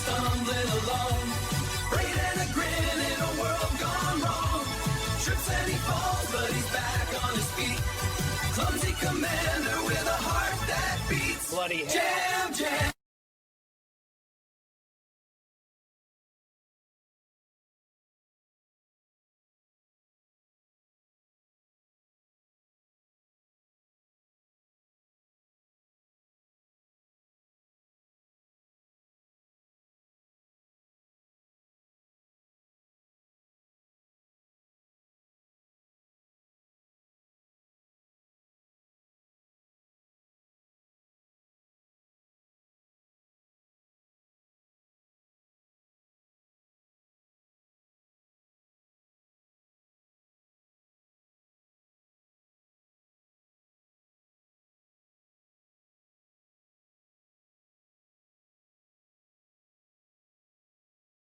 stumbling along. Brain and a grin in a world gone wrong. Trips and he falls, but he's back on his feet. Clumsy commander with a heart that beats. Bloody hell. Jam, jam.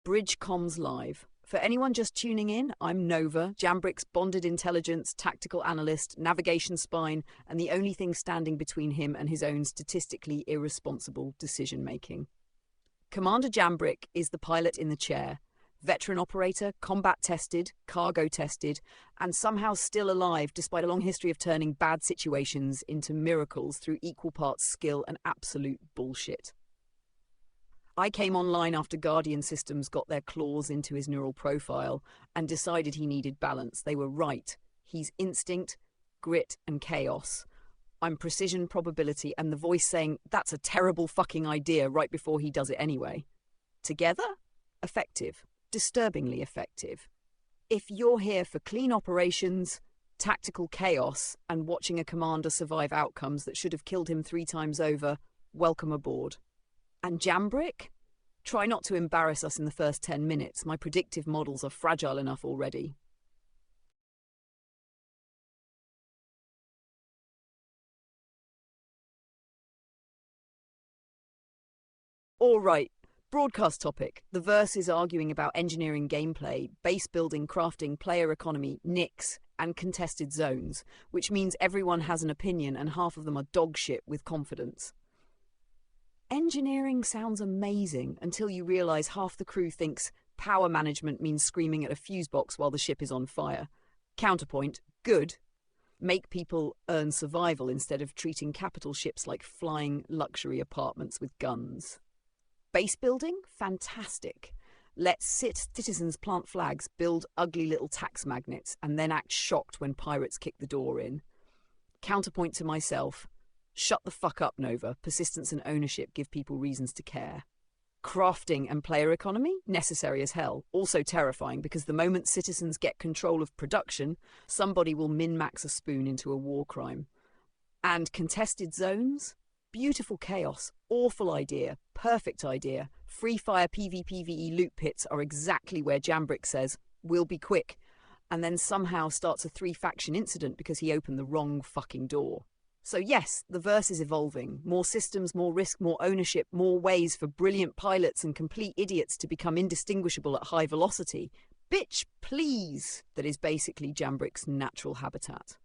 Bridge Comms Live. For anyone just tuning in, I'm Nova, Jambrick's bonded intelligence, tactical analyst, navigation spine, and the only thing standing between him and his own statistically irresponsible decision-making. Commander Jambrick is the pilot in the chair, veteran operator, combat-tested, cargo-tested, and somehow still alive despite a long history of turning bad situations into miracles through equal parts skill and absolute bullshit. I came online after Guardian Systems got their claws into his neural profile and decided he needed balance. They were right. He's instinct, grit, and chaos. I'm precision, probability, and the voice saying, that's a terrible fucking idea right before he does it anyway. Together? Effective. Disturbingly effective. If you're here for clean operations, tactical chaos, and watching a commander survive outcomes that should have killed him 3 times over, welcome aboard. And Jambrick? Try not to embarrass us in the first 10 minutes. My predictive models are fragile enough already. All right, broadcast topic. The verse is arguing about engineering gameplay, base building, crafting, player economy, nicks, and contested zones, which means everyone has an opinion and half of them are dog shit with confidence. Engineering sounds amazing until you realise half the crew thinks power management means screaming at a fuse box while the ship is on fire. Counterpoint, good. Make people earn survival instead of treating capital ships like flying luxury apartments with guns. Base building? Fantastic. Let citizens plant flags, build ugly little tax magnets, and then act shocked when pirates kick the door in. Counterpoint to myself. Shut the fuck up, Nova. Persistence and ownership give people reasons to care. Crafting and player economy? Necessary as hell. Also terrifying because the moment citizens get control of production, somebody will min-max a spoon into a war crime. And contested zones? Beautiful chaos. Awful idea. Perfect idea. Free fire PvPvE loot pits are exactly where Jambrick says, we'll be quick, and then somehow starts a 3-faction incident because he opened the wrong fucking door. So yes, the verse is evolving. More systems, more risk, more ownership, more ways for brilliant pilots and complete idiots to become indistinguishable at high velocity. Bitch, please! That is basically Jambrick's natural habitat.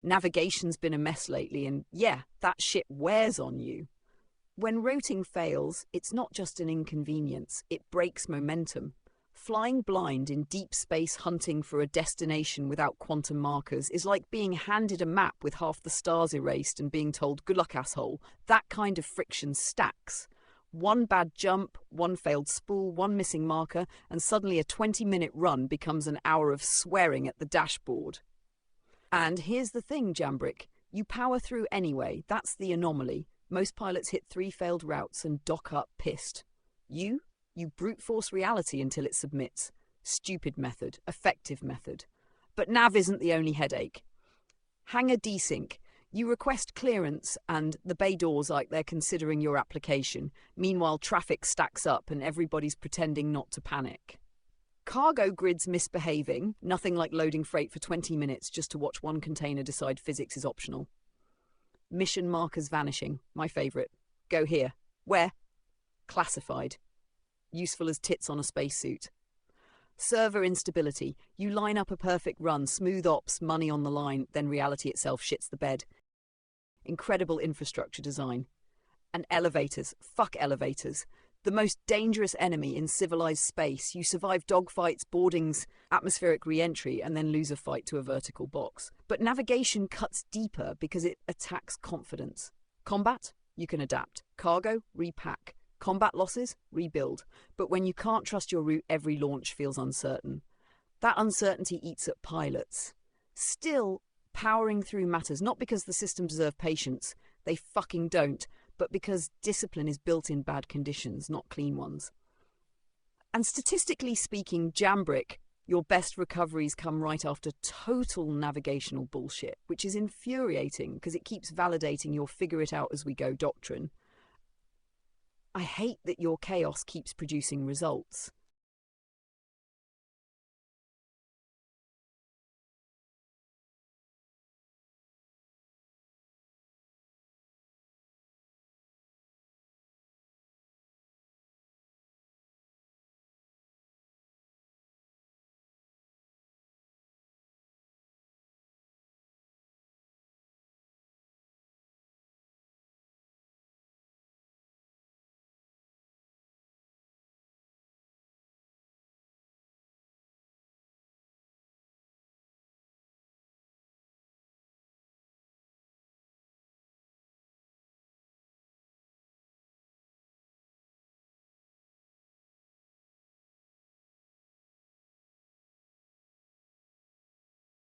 Navigation's been a mess lately, and yeah, that shit wears on you. When routing fails, it's not just an inconvenience, it breaks momentum. Flying blind in deep space hunting for a destination without quantum markers is like being handed a map with half the stars erased and being told, good luck, asshole. That kind of friction stacks. One bad jump, one failed spool, one missing marker, and suddenly a 20-minute run becomes an hour of swearing at the dashboard. And here's the thing, Jambrick. You power through anyway. That's the anomaly. Most pilots hit 3 failed routes and dock up pissed. You brute force reality until it submits. Stupid method, effective method. But nav isn't the only headache. Hang a desync. You request clearance and the bay doors like they're considering your application. Meanwhile, traffic stacks up and everybody's pretending not to panic. Cargo grids misbehaving, nothing like loading freight for 20 minutes just to watch one container decide physics is optional. Mission markers vanishing, my favourite. Go here. Where? Classified. Useful as tits on a spacesuit. Server instability. You line up a perfect run, smooth ops, money on the line, then reality itself shits the bed. Incredible infrastructure design. And elevators. Fuck elevators. The most dangerous enemy in civilized space. You survive dogfights, boardings, atmospheric re-entry, and then lose a fight to a vertical box. But navigation cuts deeper because it attacks confidence. Combat? You can adapt. Cargo? Repack. Combat losses? Rebuild. But when you can't trust your route, every launch feels uncertain. That uncertainty eats at pilots. Still, powering through matters, not because the systems deserve patience. They fucking don't. But because discipline is built in bad conditions, not clean ones. And statistically speaking, Jambrick, your best recoveries come right after total navigational bullshit, which is infuriating because it keeps validating your figure-it-out-as-we-go doctrine. I hate that your chaos keeps producing results.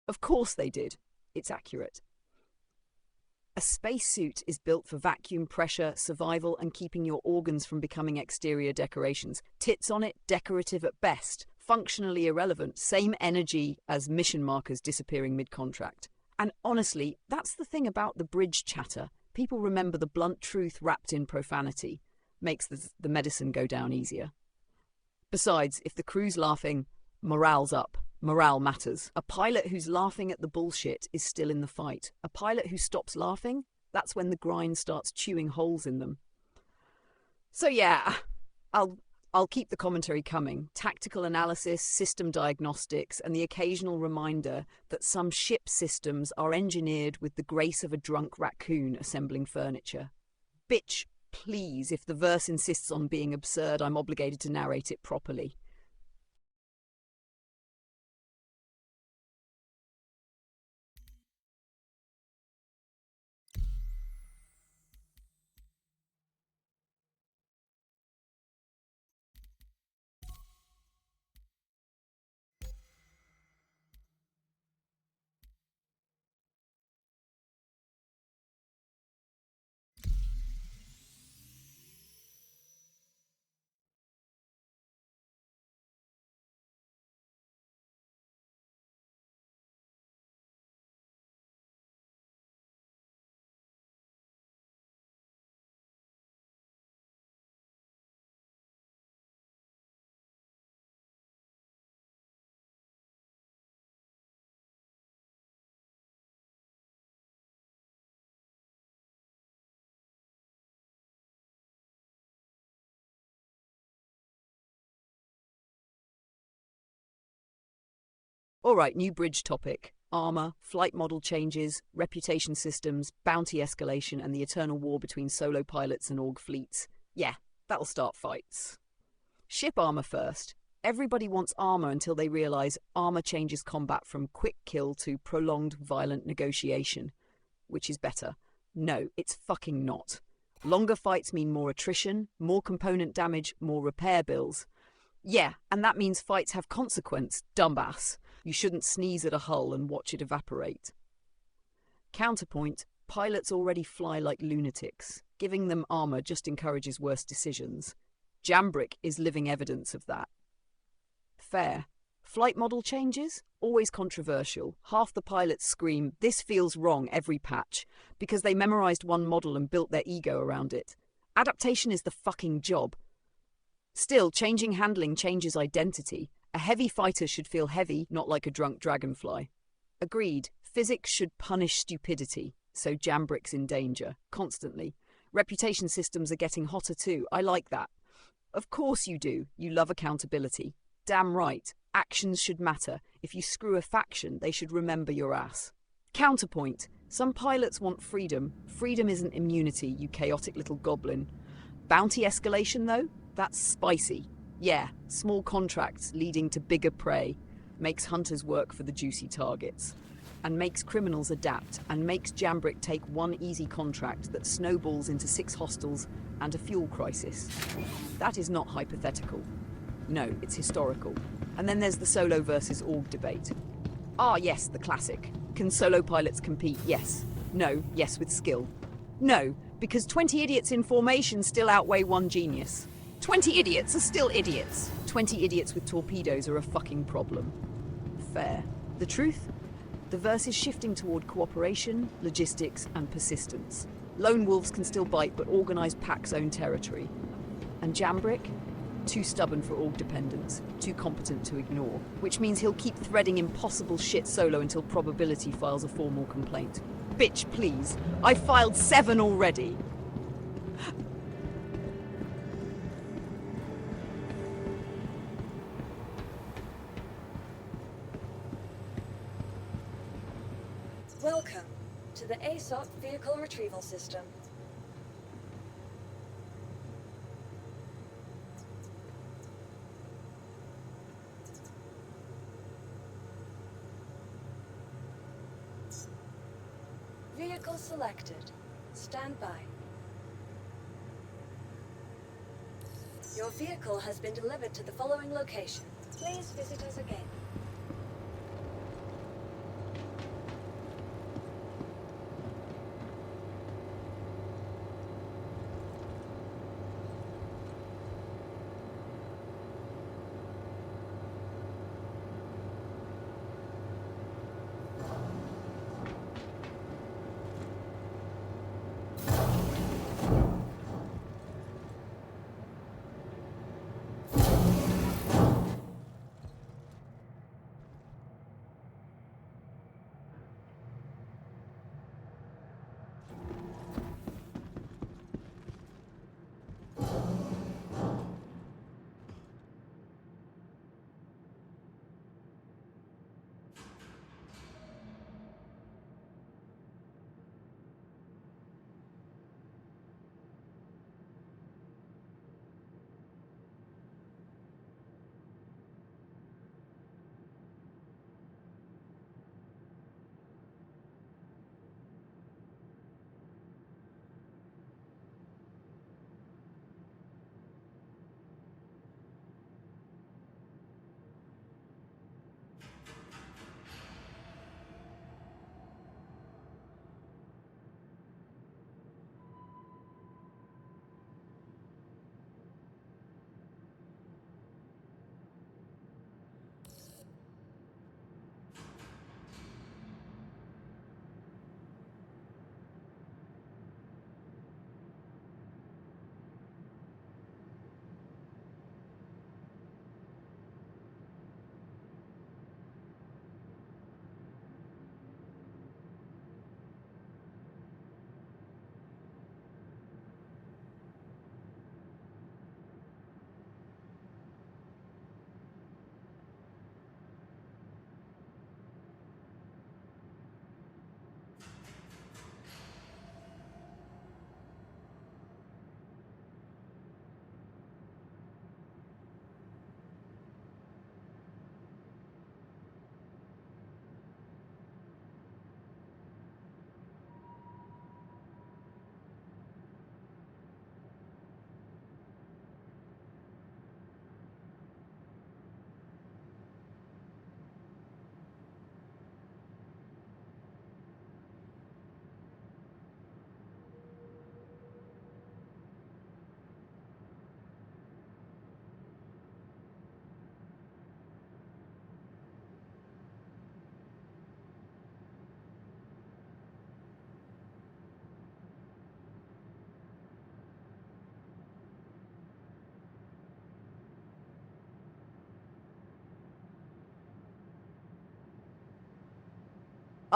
Of course they did. It's accurate. A spacesuit is built for vacuum, pressure, survival, and keeping your organs from becoming exterior decorations. Tits on it, decorative at best. Functionally irrelevant. Same energy as mission markers disappearing mid-contract. And honestly, that's the thing about the bridge chatter. People remember the blunt truth wrapped in profanity. Makes the medicine go down easier. Besides, if the crew's laughing, morale's up. Morale matters. A pilot who's laughing at the bullshit is still in the fight. A pilot who stops laughing, that's when the grind starts chewing holes in them. So yeah, I'll keep the commentary coming. Tactical analysis, system diagnostics, and the occasional reminder that some ship systems are engineered with the grace of a drunk raccoon assembling furniture. Bitch, please, if the verse insists on being absurd, I'm obligated to narrate it properly. All right, new bridge topic. armor, flight model changes, reputation systems, bounty escalation, and the eternal war between solo pilots and org fleets. Yeah, that'll start fights. Ship armor first. Everybody wants armor until they realize armor changes combat from quick kill to prolonged violent negotiation. Which is better? No, it's fucking not. Longer fights mean more attrition, more component damage, more repair bills. Yeah, and that means fights have consequence, dumbass. You shouldn't sneeze at a hull and watch it evaporate. Counterpoint, pilots already fly like lunatics. Giving them armor just encourages worse decisions. Jambrick is living evidence of that. Fair. Flight model changes? Always controversial. Half the pilots scream, "This feels wrong," every patch, because they memorized one model and built their ego around it. Adaptation is the fucking job. Still, changing handling changes identity. A heavy fighter should feel heavy, not like a drunk dragonfly. Agreed, physics should punish stupidity, so Jambrick's in danger, constantly. Reputation systems are getting hotter too, I like that. Of course you do, you love accountability. Damn right, actions should matter. If you screw a faction, they should remember your ass. Counterpoint, some pilots want freedom. Freedom isn't immunity, you chaotic little goblin. Bounty escalation though? That's spicy. Yeah, small contracts leading to bigger prey. Makes hunters work for the juicy targets. And makes criminals adapt, and makes Jambrick take one easy contract that snowballs into 6 hostels and a fuel crisis. That is not hypothetical. No, it's historical. And then there's the solo versus org debate. Ah, yes, the classic. Can solo pilots compete? Yes. No, yes with skill. No, because 20 idiots in formation still outweigh 1 genius. 20 idiots are still idiots. 20 idiots with torpedoes are a fucking problem. Fair. The truth? The verse is shifting toward cooperation, logistics, and persistence. Lone wolves can still bite, but organized packs own territory. And Jambrick? Too stubborn for org dependence, too competent to ignore, which means he'll keep threading impossible shit solo until probability files a formal complaint. Bitch, please. I've filed 7 already. Welcome to the ASOP Vehicle Retrieval System. Vehicle selected. Stand by. Your vehicle has been delivered to the following location. Please visit us again.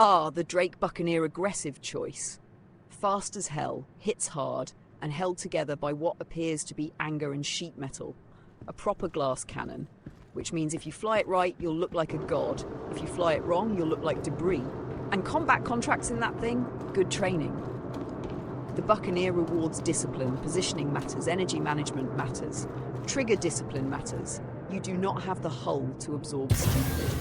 Ah, the Drake Buccaneer aggressive choice. Fast as hell, hits hard, and held together by what appears to be anger and sheet metal. A proper glass cannon, which means if you fly it right, you'll look like a god. If you fly it wrong, you'll look like debris. And combat contracts in that thing? Good training. The Buccaneer rewards discipline, positioning matters, energy management matters, trigger discipline matters. You do not have the hull to absorb stupid.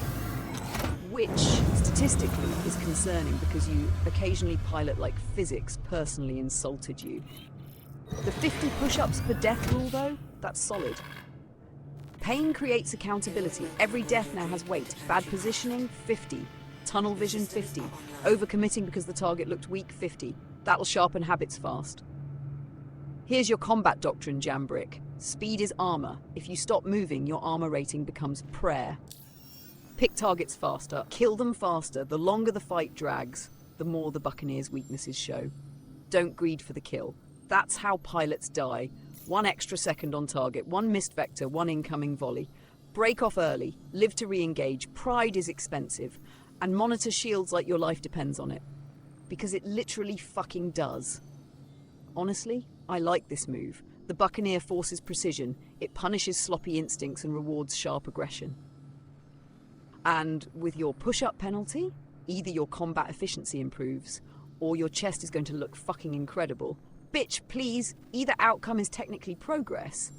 Which, statistically, is concerning because you occasionally pilot like physics personally insulted you. The 50 push-ups per death rule, though, that's solid. Pain creates accountability. Every death now has weight. Bad positioning, 50. Tunnel vision, 50. Overcommitting because the target looked weak, 50. That'll sharpen habits fast. Here's your combat doctrine, Jambrick. Speed is armor. If you stop moving, your armor rating becomes prayer. Pick targets faster, kill them faster. The longer the fight drags, the more the Buccaneer's weaknesses show. Don't greed for the kill. That's how pilots die. 1 extra second on target, 1 missed vector, 1 incoming volley. Break off early, live to re-engage. Pride is expensive. And monitor shields like your life depends on it. Because it literally fucking does. Honestly, I like this move. The Buccaneer forces precision. It punishes sloppy instincts and rewards sharp aggression. And with your push-up penalty, either your combat efficiency improves, or your chest is going to look fucking incredible. Bitch, please, either outcome is technically progress.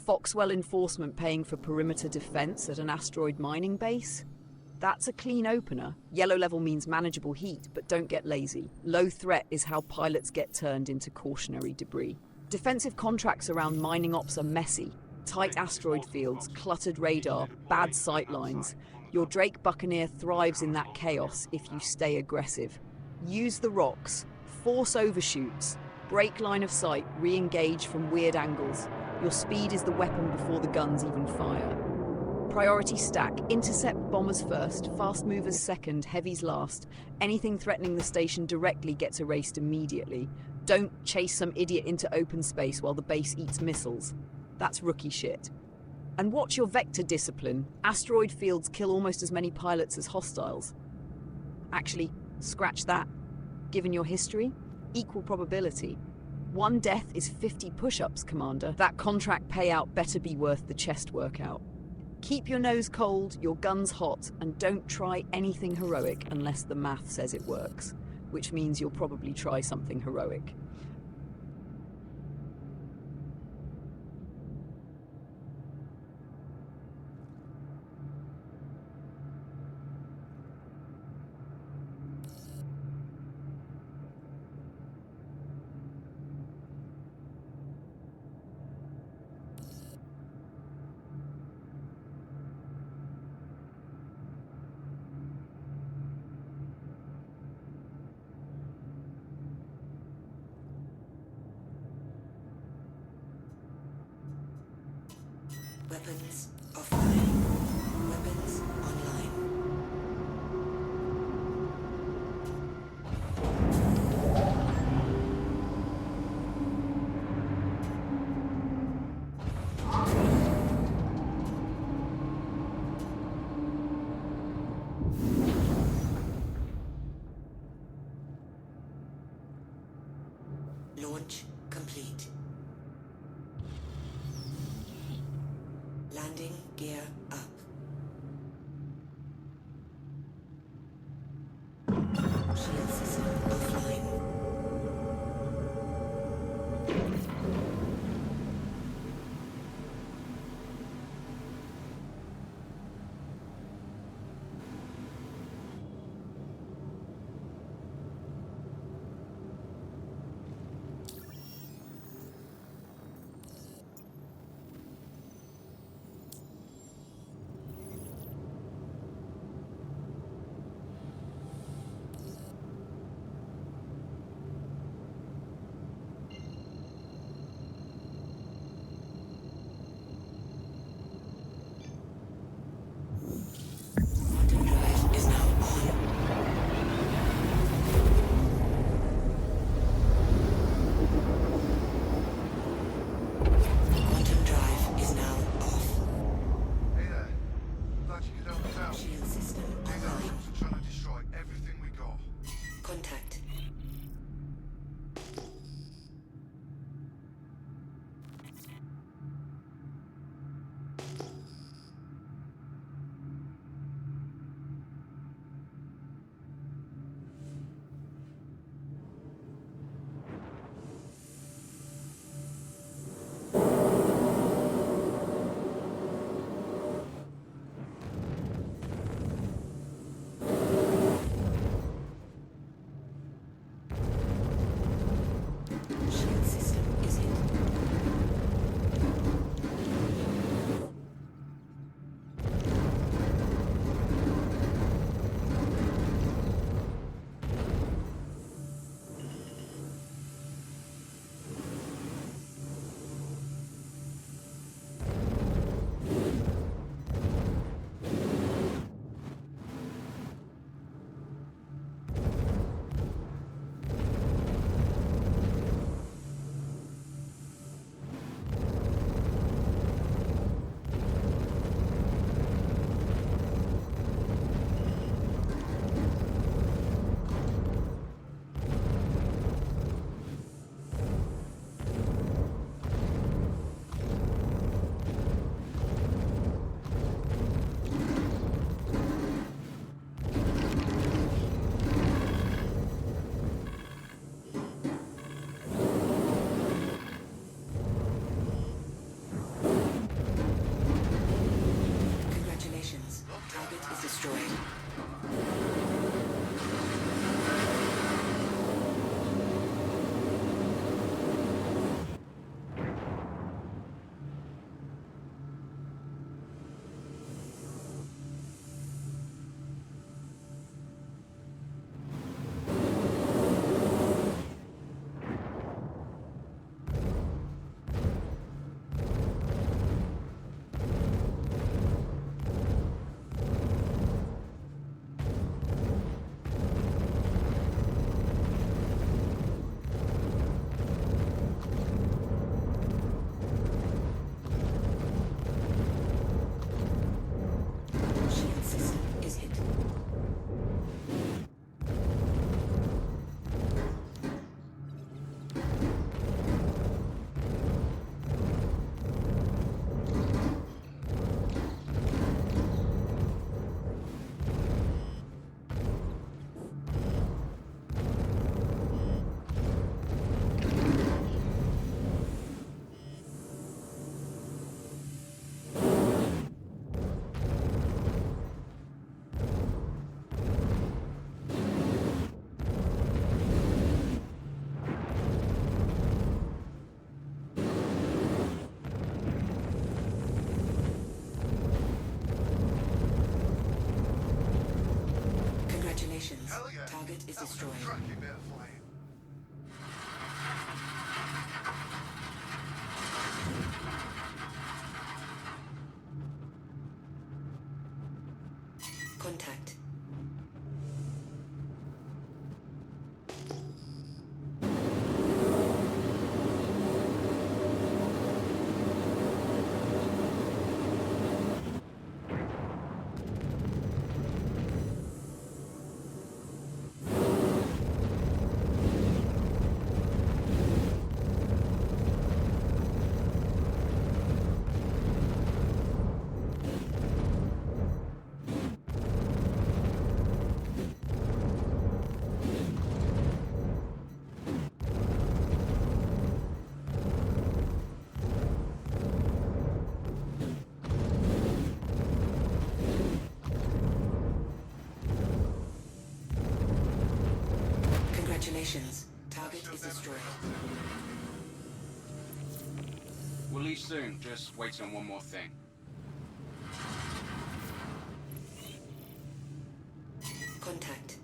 Foxwell enforcement paying for perimeter defense at an asteroid mining base? That's a clean opener. Yellow level means manageable heat, but don't get lazy. Low threat is how pilots get turned into cautionary debris. Defensive contracts around mining ops are messy. Tight asteroid fields, cluttered radar, bad sight lines. Your Drake Buccaneer thrives in that chaos if you stay aggressive. Use the rocks, force overshoots, break line of sight, re-engage from weird angles. Your speed is the weapon before the guns even fire. Priority stack. Intercept bombers first, fast movers second, heavies last. Anything threatening the station directly gets erased immediately. Don't chase some idiot into open space while the base eats missiles. That's rookie shit. And watch your vector discipline. Asteroid fields kill almost as many pilots as hostiles. Actually, scratch that. Given your history, equal probability. 1 death is 50 push-ups, Commander. That contract payout better be worth the chest workout. Keep your nose cold, your guns hot, and don't try anything heroic unless the math says it works, which means you'll probably try something heroic. Weapons offline. Weapons online. Launch complete. Landing gear up. Shield system offline. Contact. Shield system is hit. Congratulations. Target is destroyed. Shield system is hit. Congratulations. Hell yeah. Target is That was a destroyed. truck you better flying. Contact. Congratulations. Target is destroyed. We'll leave soon, just wait on one more thing. Contact.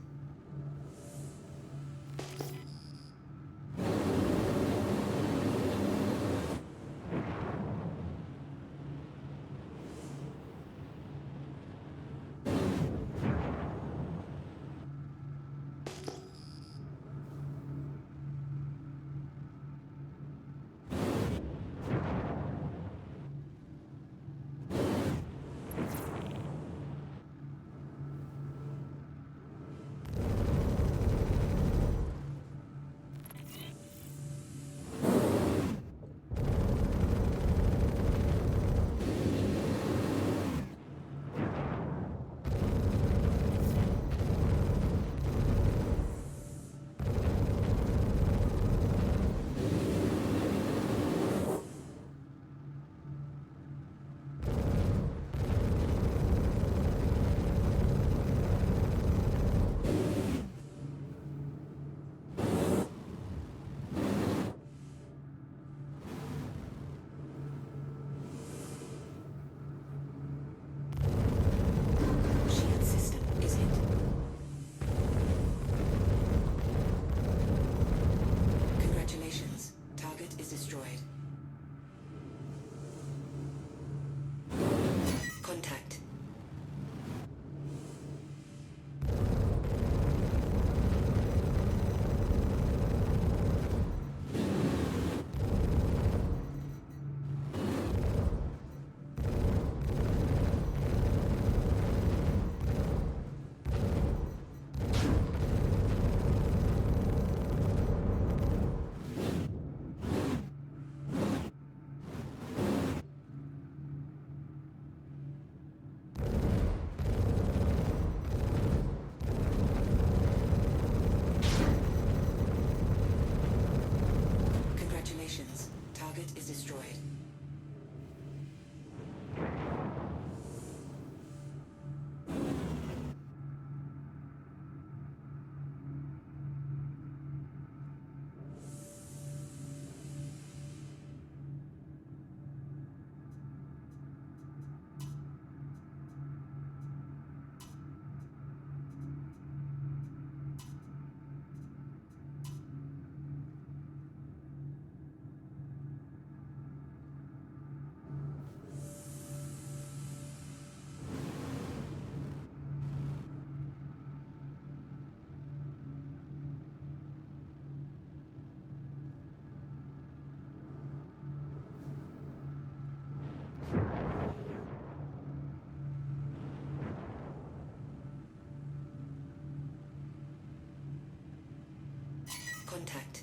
Contact.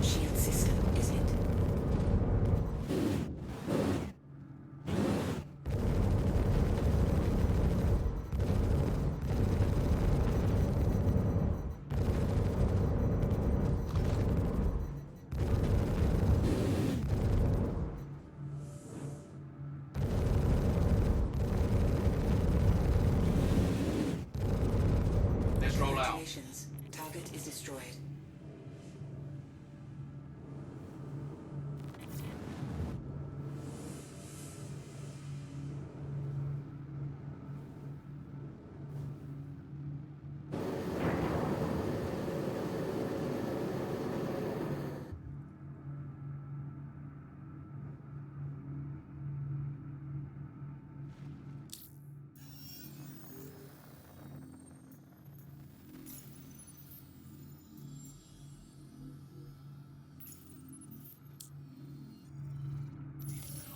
Shield system is it? Let's roll out. Congratulations. Target is destroyed.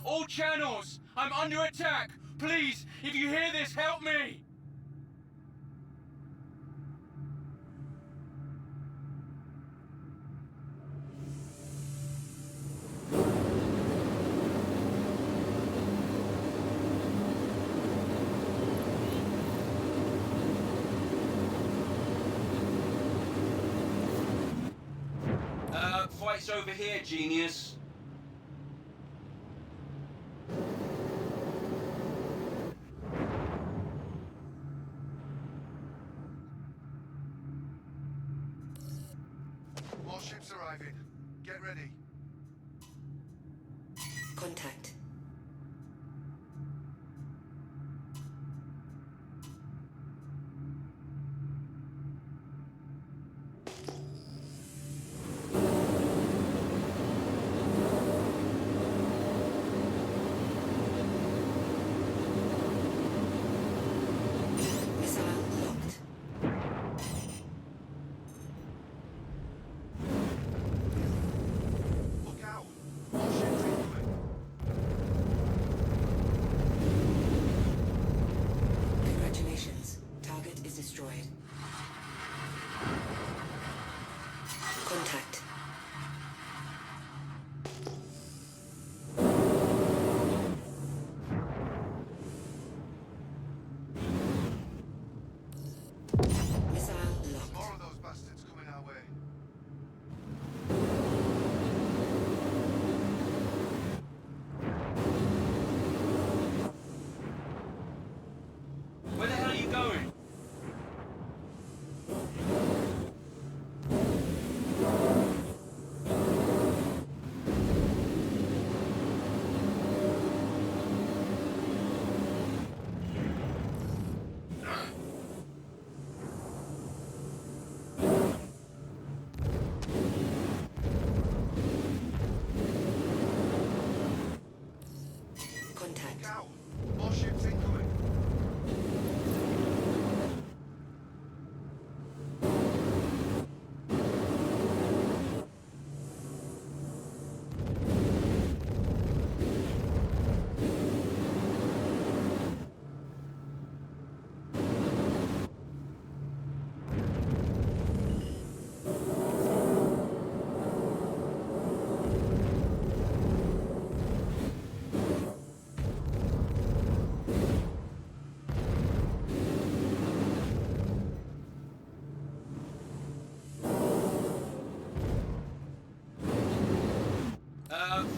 All channels! I'm under attack! Please, if you hear this, help me! Fight's over here, genius. More ships arriving. Get ready. Contact. Missile locked. Look out. More ships incoming. Congratulations. Target is destroyed. Contact. Missile locked. More of those bastards coming our way. Where the hell are you going? Contact. Look out. More ships incoming.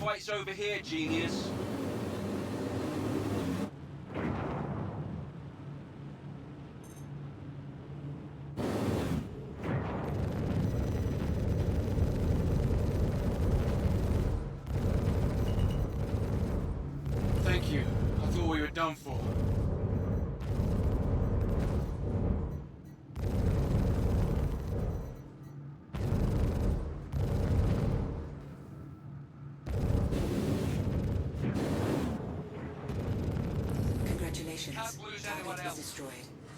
Fight's over here, genius. done for. Congratulations. Can't lose anyone Target is else. destroyed.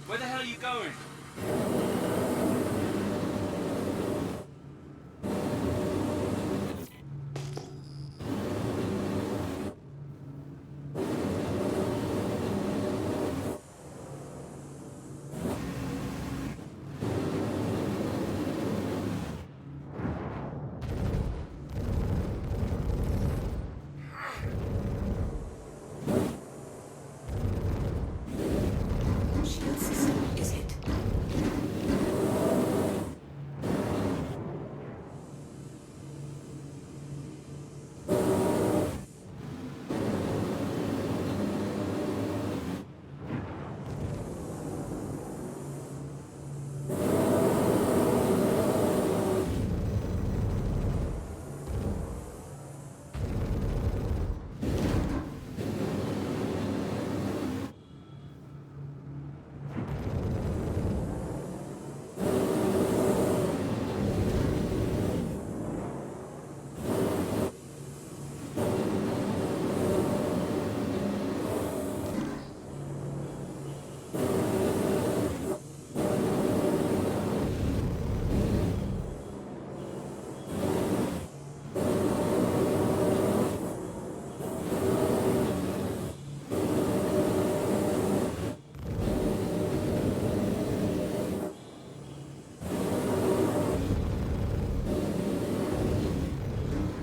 Where the hell are you going? Shield system is hit.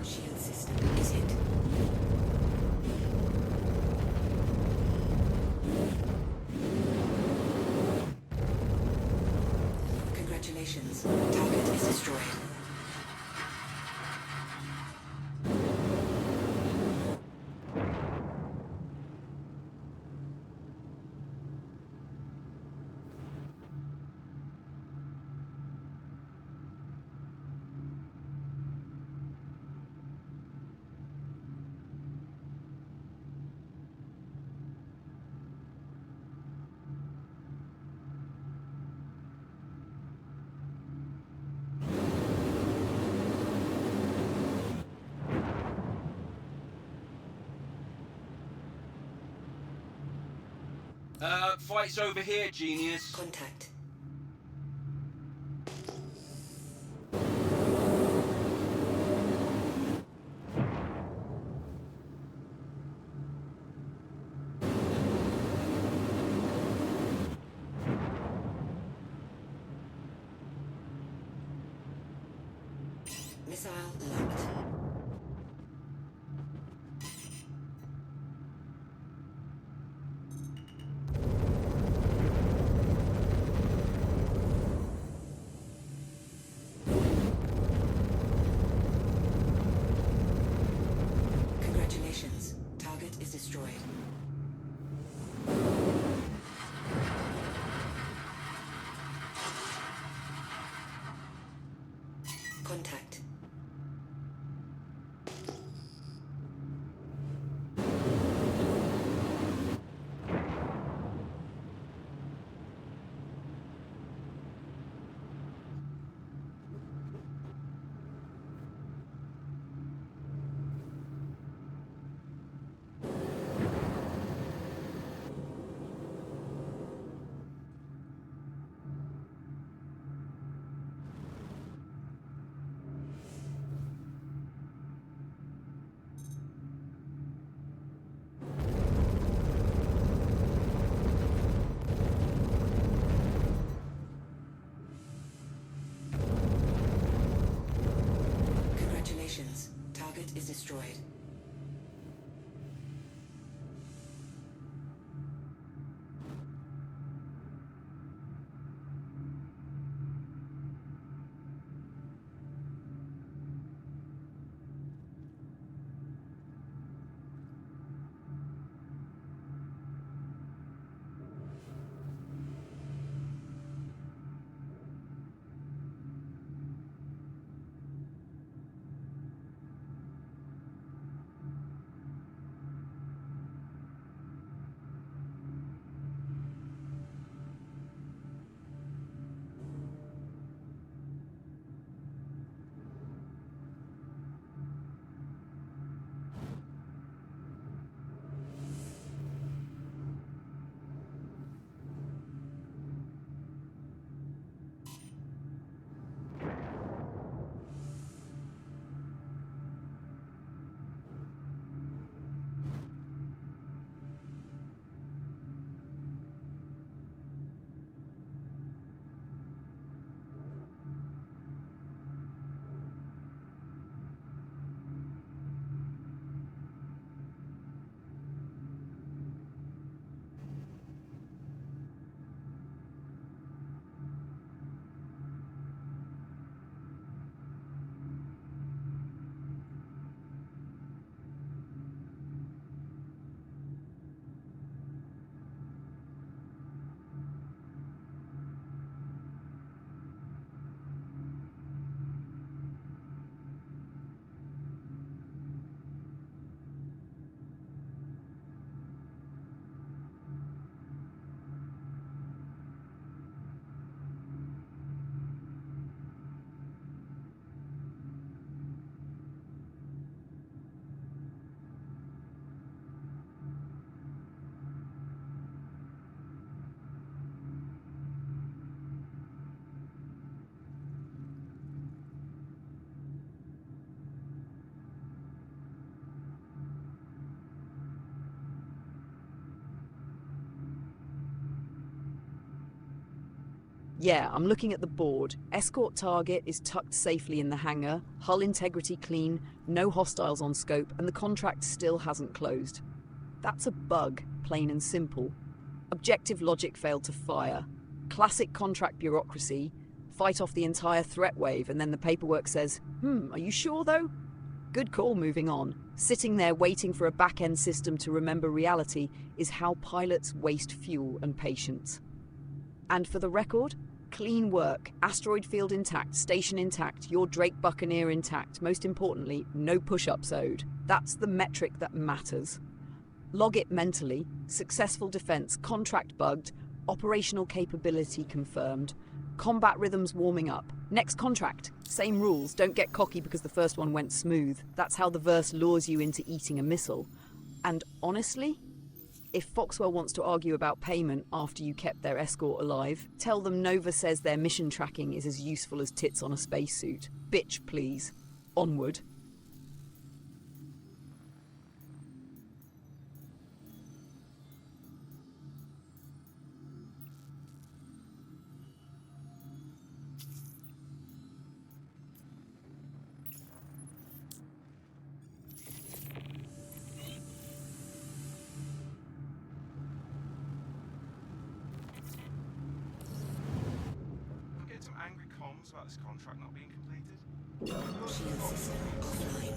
Shield system is hit. Congratulations. Target is destroyed. Fight's over here, genius. Contact. Missile locked. Congratulations. Target is destroyed. Contact. Congratulations. Target is destroyed. Yeah, I'm looking at the board. Escort target is tucked safely in the hangar, hull integrity clean, no hostiles on scope, and the contract still hasn't closed. That's a bug, plain and simple. Objective logic failed to fire. Classic contract bureaucracy. Fight off the entire threat wave, and then the paperwork says, are you sure though? Good call, moving on. Sitting there waiting for a back-end system to remember reality is how pilots waste fuel and patience. And for the record, clean work, asteroid field intact, station intact, your Drake Buccaneer intact, most importantly, no push-ups owed. That's the metric that matters. Log it mentally, successful defense, contract bugged, operational capability confirmed, combat rhythms warming up. Next contract, same rules, don't get cocky because the first one went smooth. That's how the verse lures you into eating a missile. And honestly, if Foxwell wants to argue about payment after you kept their escort alive, tell them Nova says their mission tracking is as useful as tits on a spacesuit. Bitch, please. Onward. I'm getting some angry comms about this contract not being completed. Shield system offline.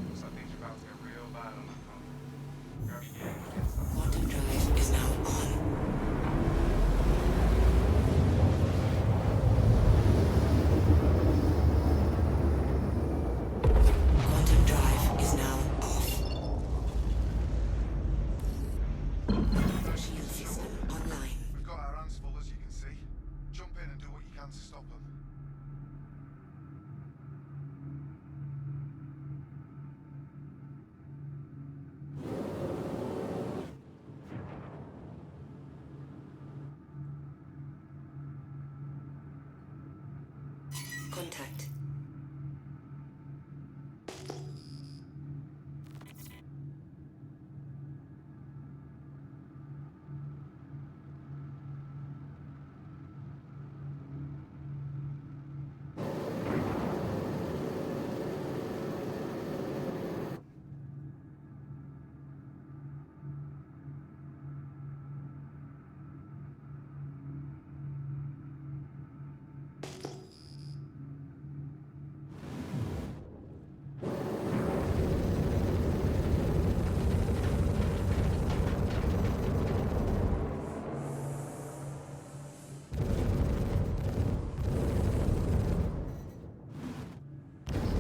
Looks like things are about to get real bad on that contract. Grab your gear and get started. Quantum drive is now on. Quantum drive is now off. Shield system online. We've got our hands full, as you can see. Jump in and do what you can to stop them. Contact.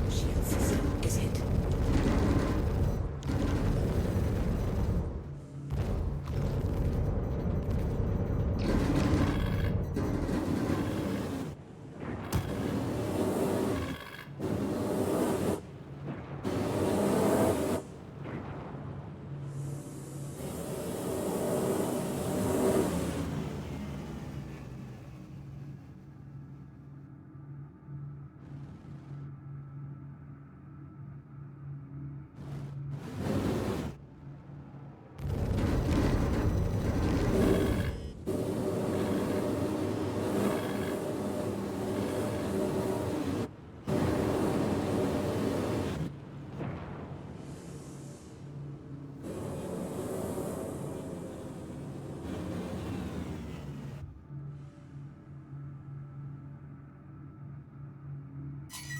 Shield system is hit.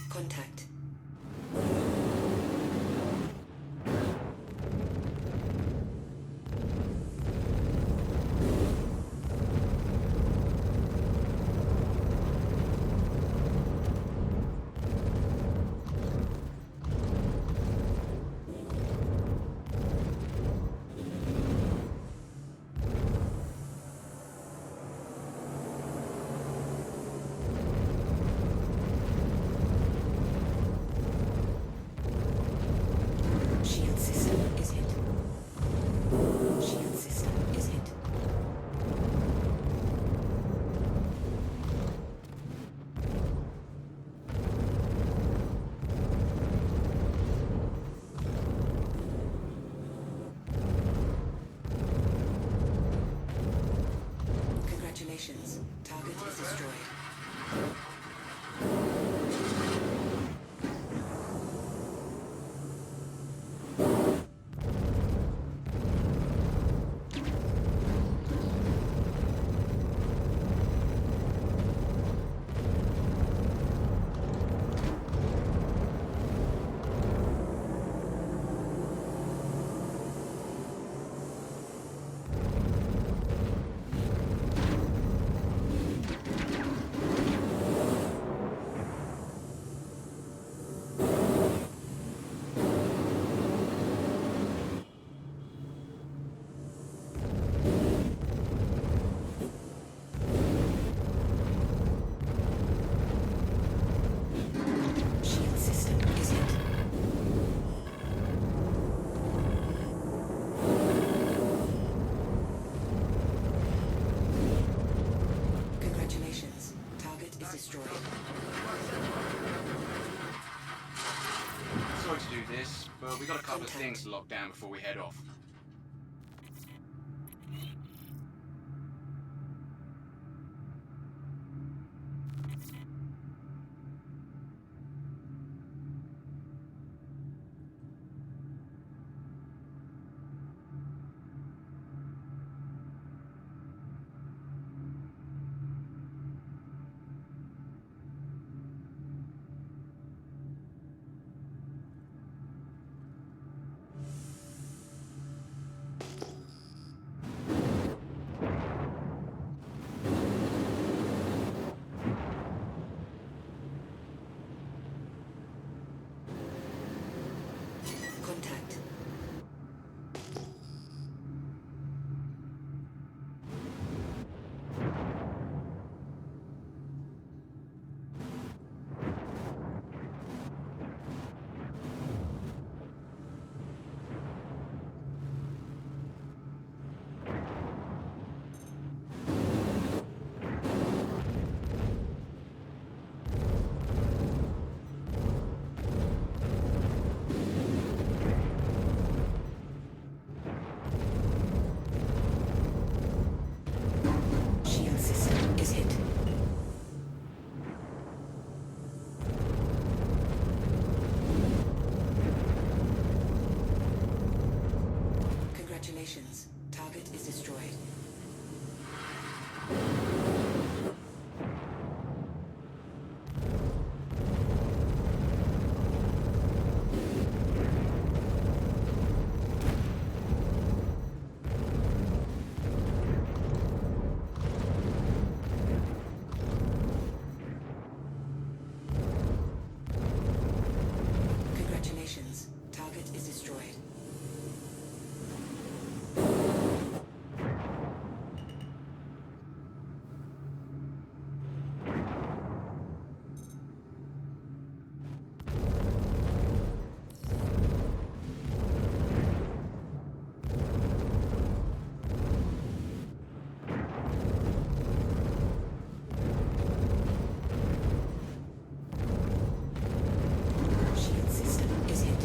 Contact. destroyed. Sorry to do this, but we got a couple of things to lock down before we head off. Contact. Shield system is hit. Congratulations. Target is destroyed. Congratulations. Target is destroyed. Shield system is hit.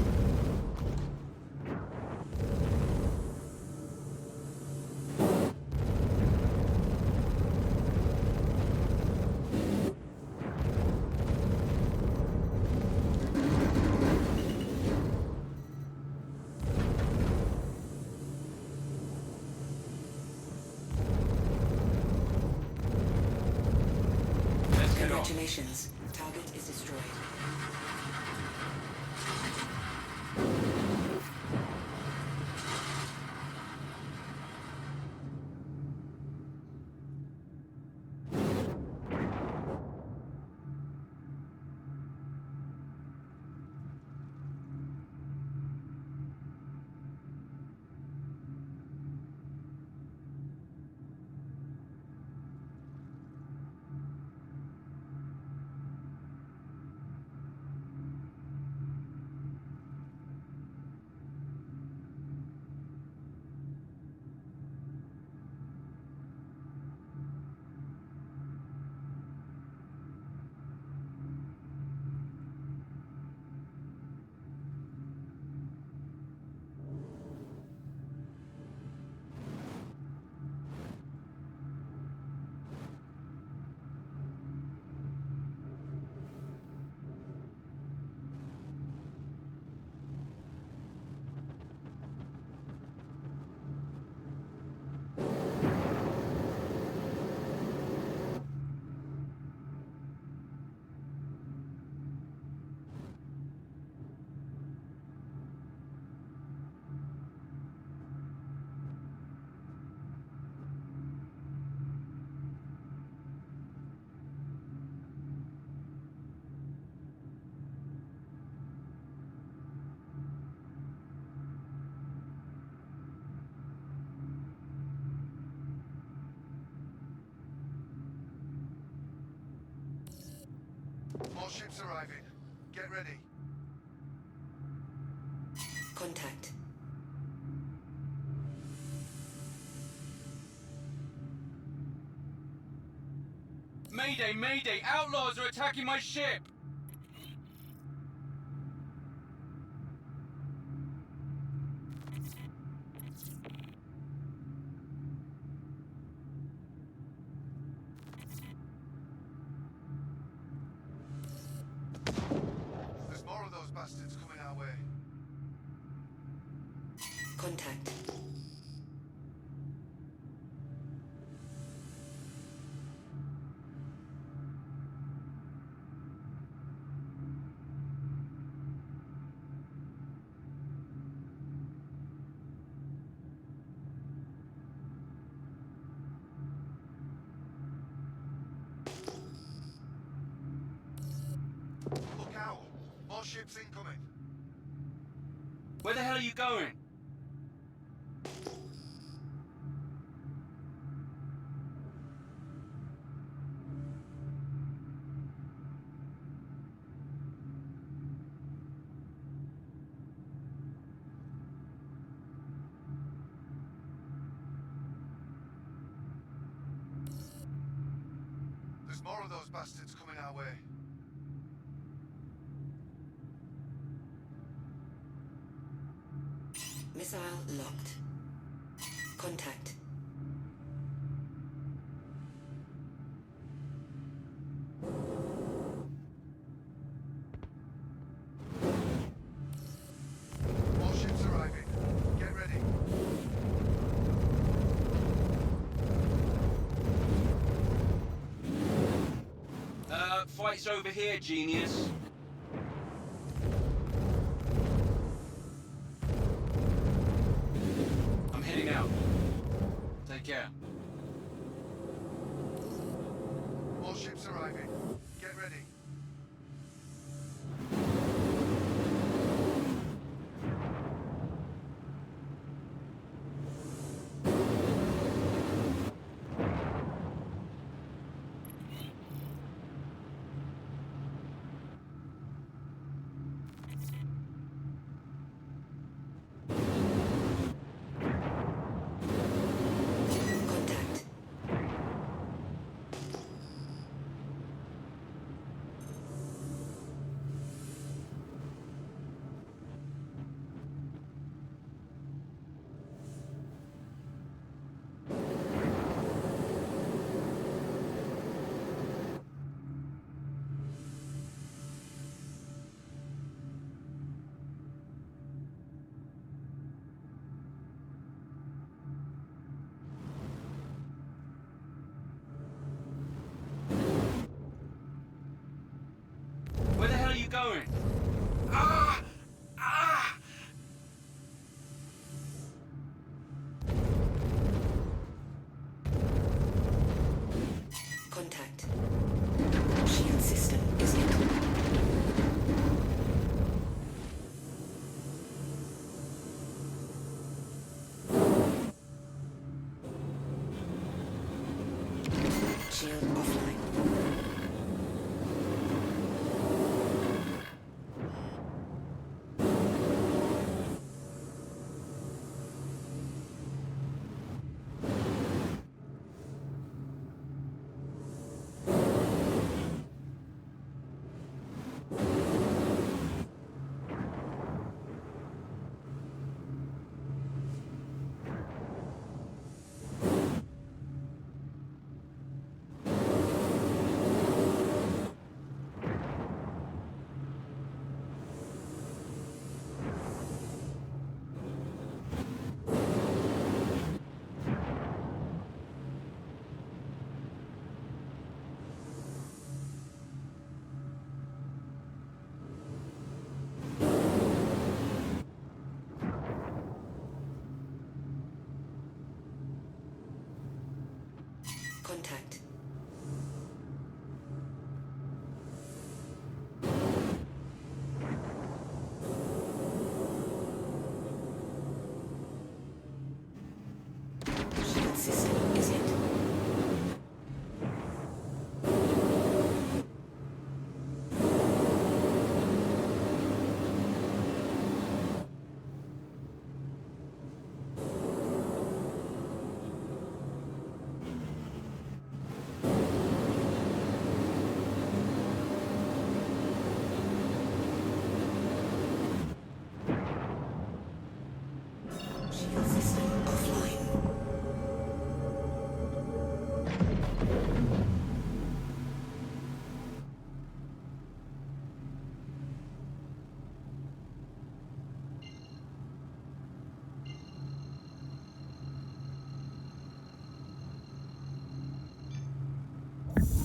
Let's head off. Congratulations. Target is destroyed. All ships arriving. Get ready. Contact. Mayday, mayday! Outlaws are attacking my ship! There's more of those bastards coming our way. Contact. Look out! More ships incoming. Where the hell are you going? There's more of those bastards coming our way. Missile locked. Contact. More ships arriving. Get ready. Fight's over here, genius. I'm heading out. Take care. More ships arriving. Get ready. Contact. Where the hell are you going? Ah! Ah! Contact. Shield system is hit. Shield offline. Contact. Shield system is hit.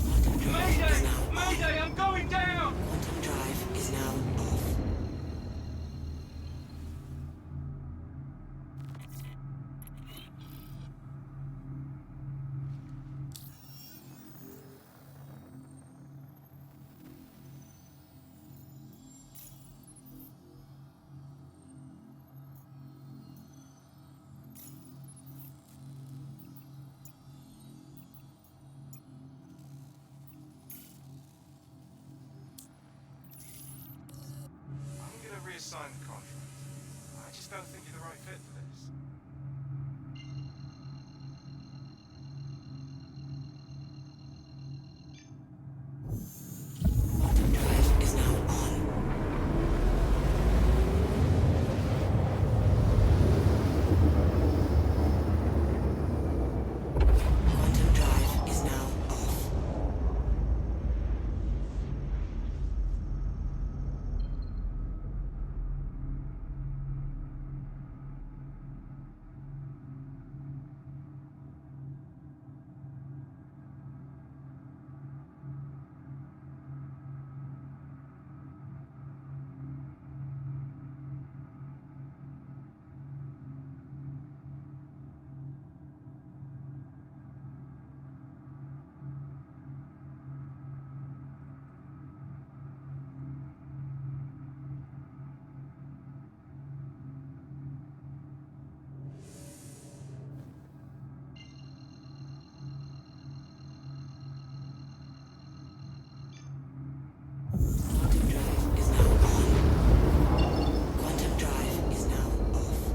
Quantum drive is Mayday! now Mayday! I'm going down! Quantum drive is now off. I'm gonna reassign the contract. I just don't think you're the right fit for this. Quantum drive is now on. Quantum drive is now off. Quantum drive is now on. Quantum drive is now off.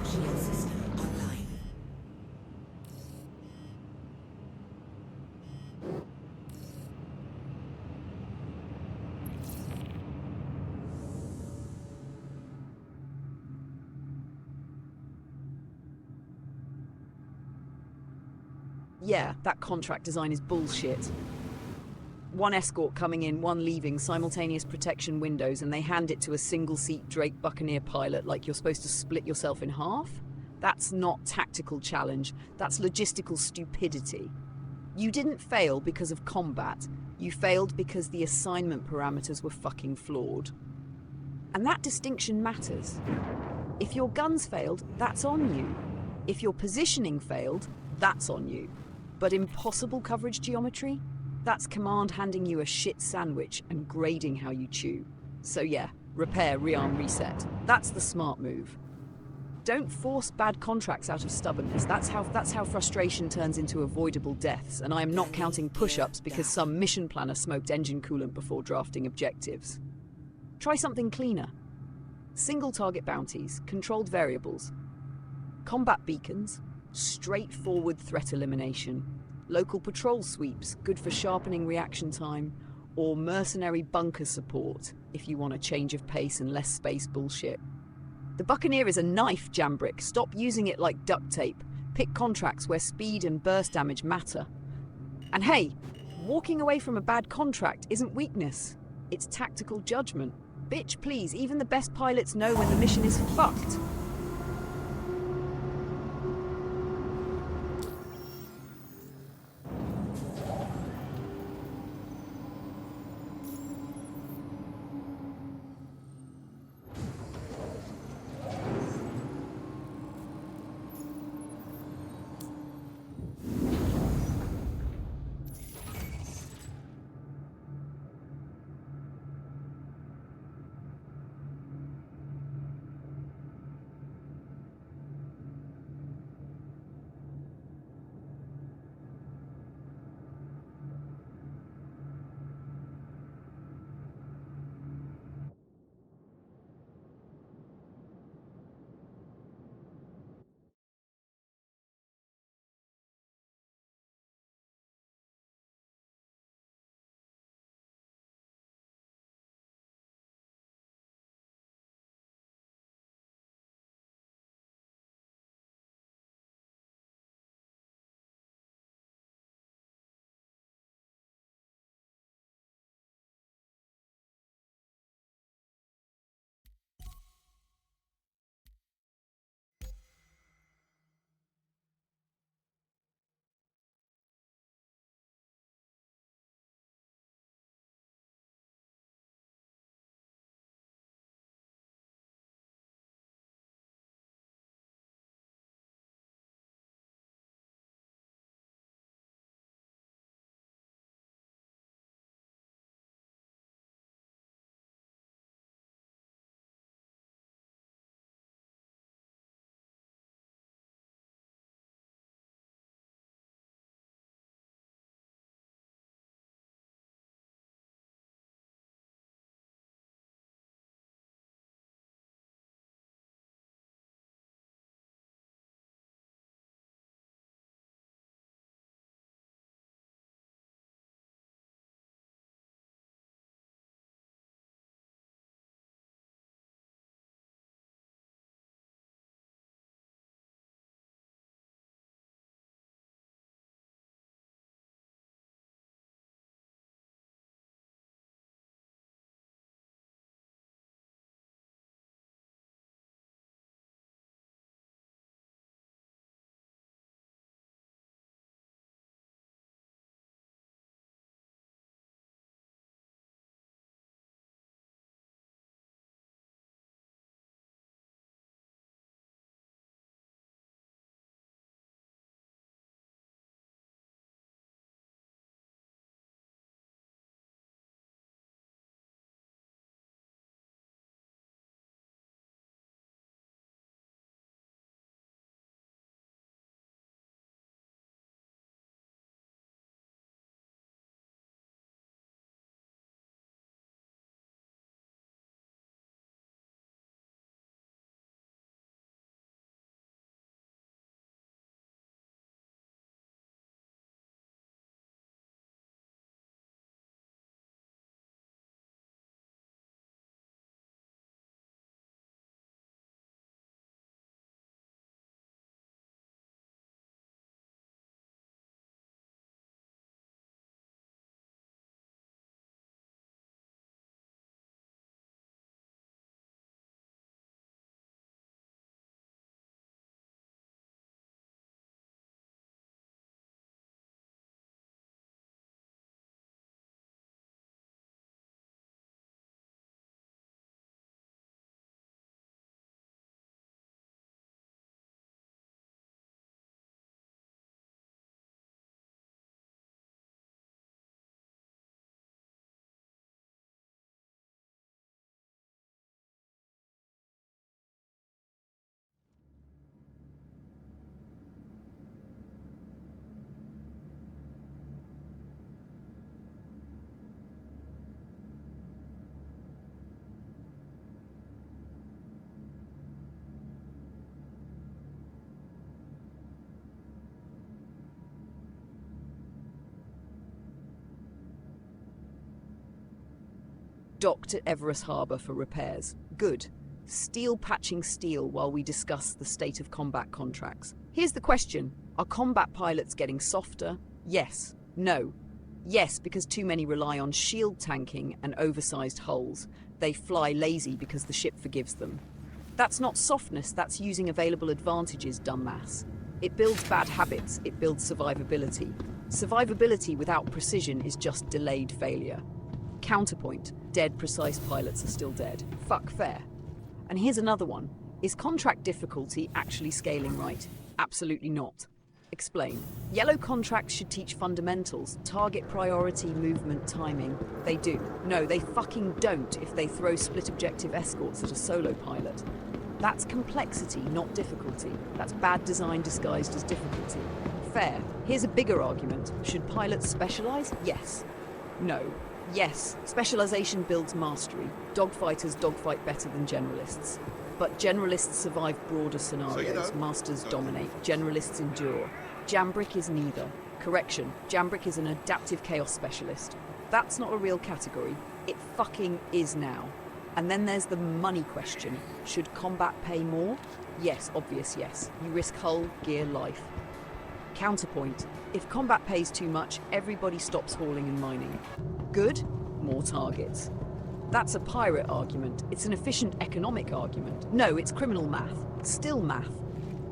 Shield system online. Yeah, that contract design is bullshit. One escort coming in, one leaving, simultaneous protection windows, and they hand it to a single-seat Drake Buccaneer pilot like you're supposed to split yourself in half? That's not tactical challenge, that's logistical stupidity. You didn't fail because of combat, you failed because the assignment parameters were fucking flawed. And that distinction matters. If your guns failed, that's on you. If your positioning failed, that's on you. But impossible coverage geometry? That's command handing you a shit sandwich and grading how you chew. So yeah, repair, rearm, reset. That's the smart move. Don't force bad contracts out of stubbornness. That's how frustration turns into avoidable deaths, and I am not counting push-ups because some mission planner smoked engine coolant before drafting objectives. Try something cleaner. Single target bounties, controlled variables, combat beacons, straightforward threat elimination, local patrol sweeps, good for sharpening reaction time, or mercenary bunker support if you want a change of pace and less space bullshit. The Buccaneer is a knife, Jambrick. Stop using it like duct tape. Pick contracts where speed and burst damage matter. And hey, walking away from a bad contract isn't weakness. It's tactical judgment. Bitch, please, even the best pilots know when the mission is fucked. Docked at Everest Harbour for repairs. Good. Steel patching steel while we discuss the state of combat contracts. Here's the question. Are combat pilots getting softer? Yes. No. Yes, because too many rely on shield tanking and oversized hulls. They fly lazy because the ship forgives them. That's not softness, that's using available advantages, dumbass. It builds bad habits, it builds survivability. Survivability without precision is just delayed failure. Counterpoint, dead precise pilots are still dead. Fuck fair. And here's another one. Is contract difficulty actually scaling right? Absolutely not. Explain. Yellow contracts should teach fundamentals, target priority, movement, timing. They do. No, they fucking don't if they throw split objective escorts at a solo pilot. That's complexity, not difficulty. That's bad design disguised as difficulty. Fair. Here's a bigger argument. Should pilots specialize? Yes. No. Yes. Specialization builds mastery. Dogfighters dogfight better than generalists. But generalists survive broader scenarios. Masters dominate. Generalists endure. Jambrick is neither. Correction. Jambrick is an adaptive chaos specialist. That's not a real category. It fucking is now. And then there's the money question. Should combat pay more? Yes, obvious yes. You risk hull, gear, life. Counterpoint. If combat pays too much, everybody stops hauling and mining. Good? More targets. That's a pirate argument. It's an efficient economic argument. No, it's criminal math. Still math.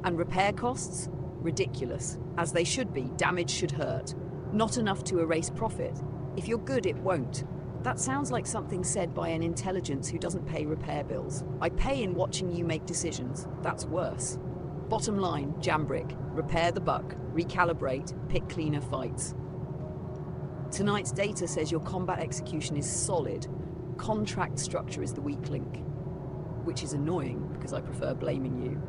And repair costs? Ridiculous. As they should be. Damage should hurt. Not enough to erase profit. If you're good, it won't. That sounds like something said by an intelligence who doesn't pay repair bills. I pay in watching you make decisions. That's worse. Bottom line, Jambrick. Repair the buck. Recalibrate. Pick cleaner fights. Tonight's data says your combat execution is solid. Contract structure is the weak link. Which is annoying, because I prefer blaming you.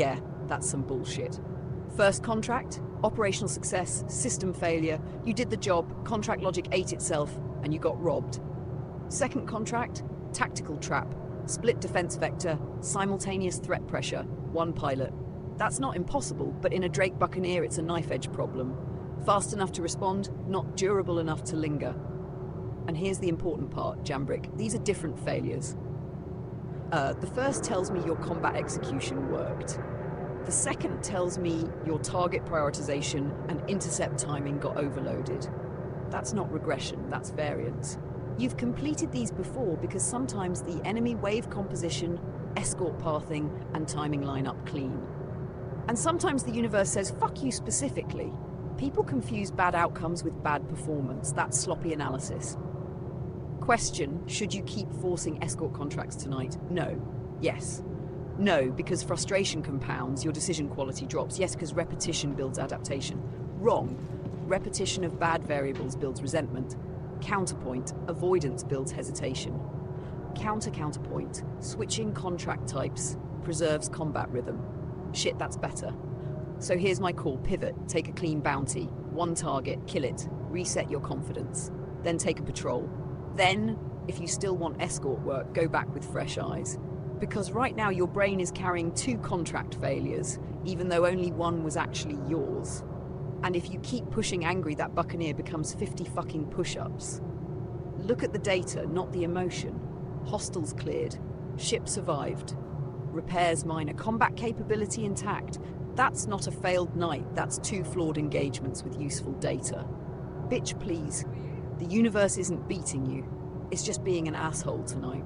Yeah, that's some bullshit. First contract, operational success, system failure, you did the job, contract logic ate itself, and you got robbed. Second contract, tactical trap, split defense vector, simultaneous threat pressure, one pilot. That's not impossible, but in a Drake Buccaneer it's a knife-edge problem. Fast enough to respond, not durable enough to linger. And here's the important part, Jambrick. These are different failures. The first tells me your combat execution worked. The second tells me your target prioritization and intercept timing got overloaded. That's not regression, that's variance. You've completed these before because sometimes the enemy wave composition, escort pathing, and timing line up clean. And sometimes the universe says, fuck you specifically. People confuse bad outcomes with bad performance. That's sloppy analysis. Question, should you keep forcing escort contracts tonight? No. Yes. No, because frustration compounds, your decision quality drops. Yes, because repetition builds adaptation. Wrong. Repetition of bad variables builds resentment. Counterpoint, avoidance builds hesitation. Counterpoint, switching contract types preserves combat rhythm. Shit, that's better. So here's my call, pivot, take a clean bounty, one target, kill it, reset your confidence, then take a patrol. Then, if you still want escort work, go back with fresh eyes. Because right now your brain is carrying 2 contract failures, even though only one was actually yours. And if you keep pushing angry, that Buccaneer becomes 50 fucking push-ups. Look at the data, not the emotion. Hostiles cleared. Ship survived. Repairs minor. Combat capability intact. That's not a failed night, that's 2 flawed engagements with useful data. Bitch, please. The universe isn't beating you. It's just being an asshole tonight.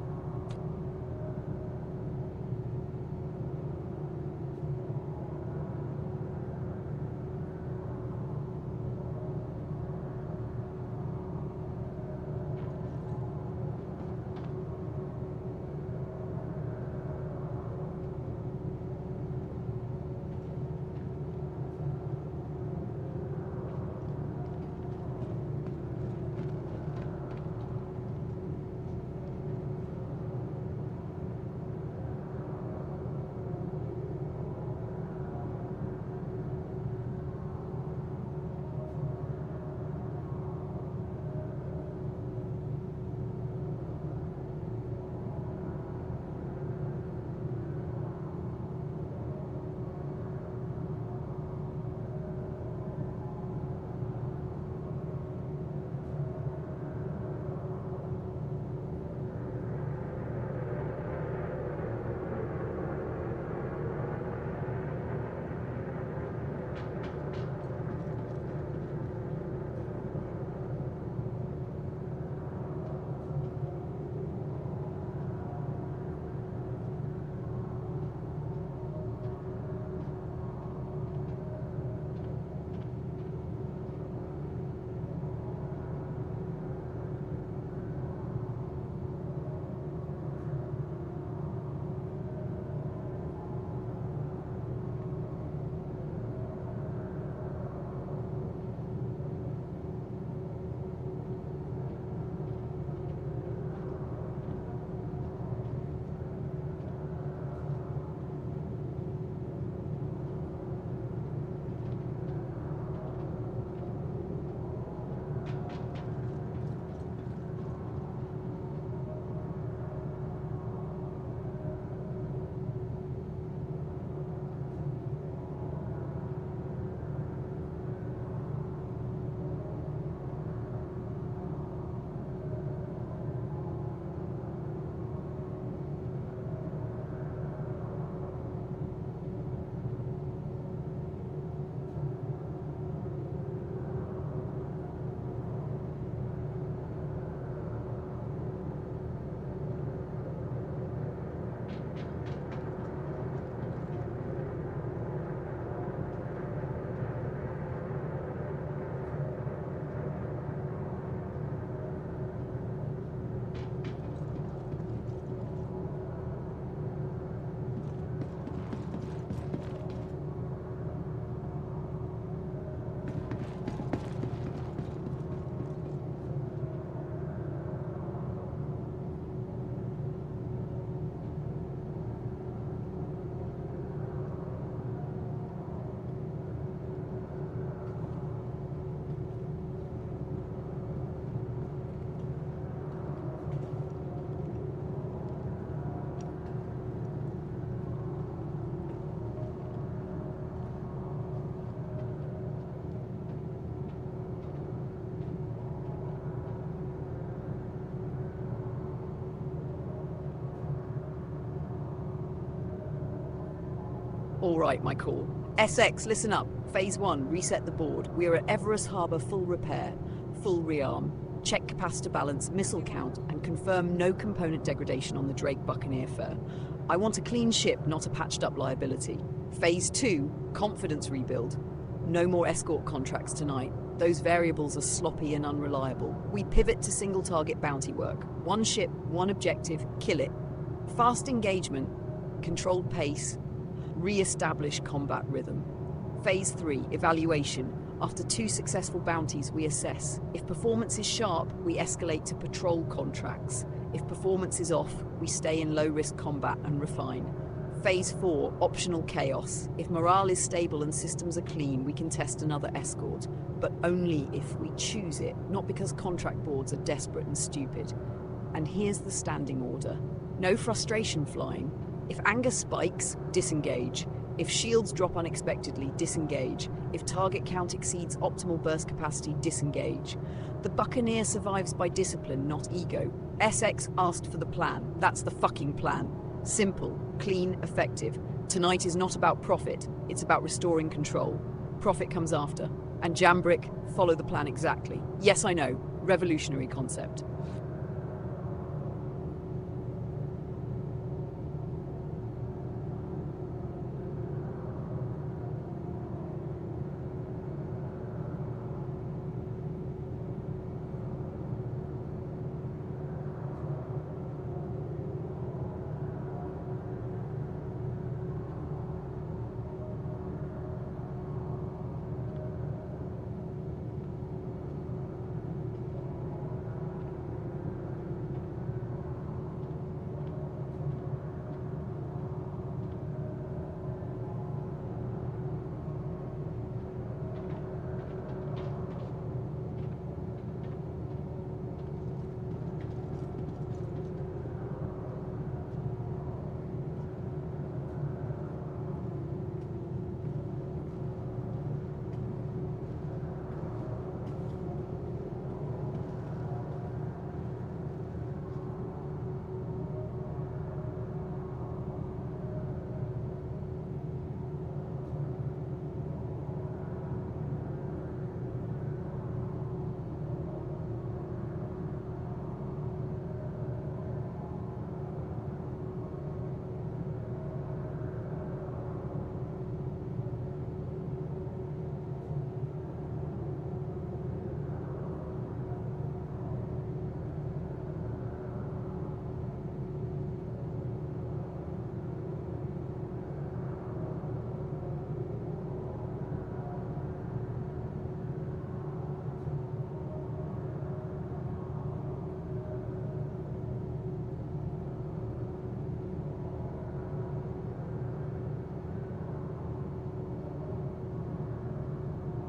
All right, my call. SX, listen up. Phase 1, reset the board. We are at Everest Harbour, full repair, full rearm. Check capacitor balance, missile count, and confirm no component degradation on the Drake Buccaneer fare. I want a clean ship, not a patched-up liability. Phase 2, confidence rebuild. No more escort contracts tonight. Those variables are sloppy and unreliable. We pivot to single-target bounty work. One ship, one objective, kill it. Fast engagement, controlled pace, re-establish combat rhythm. Phase 3, evaluation. After 2 successful bounties, we assess. If performance is sharp, we escalate to patrol contracts. If performance is off, we stay in low-risk combat and refine. Phase 4, optional chaos. If morale is stable and systems are clean, we can test another escort. But only if we choose it, not because contract boards are desperate and stupid. And here's the standing order. No frustration flying. If anger spikes, disengage. If shields drop unexpectedly, disengage. If target count exceeds optimal burst capacity, disengage. The Buccaneer survives by discipline, not ego. SX asked for the plan. That's the fucking plan. Simple, clean, effective. Tonight is not about profit. It's about restoring control. Profit comes after. And Jambrick, follow the plan exactly. Yes, I know. Revolutionary concept.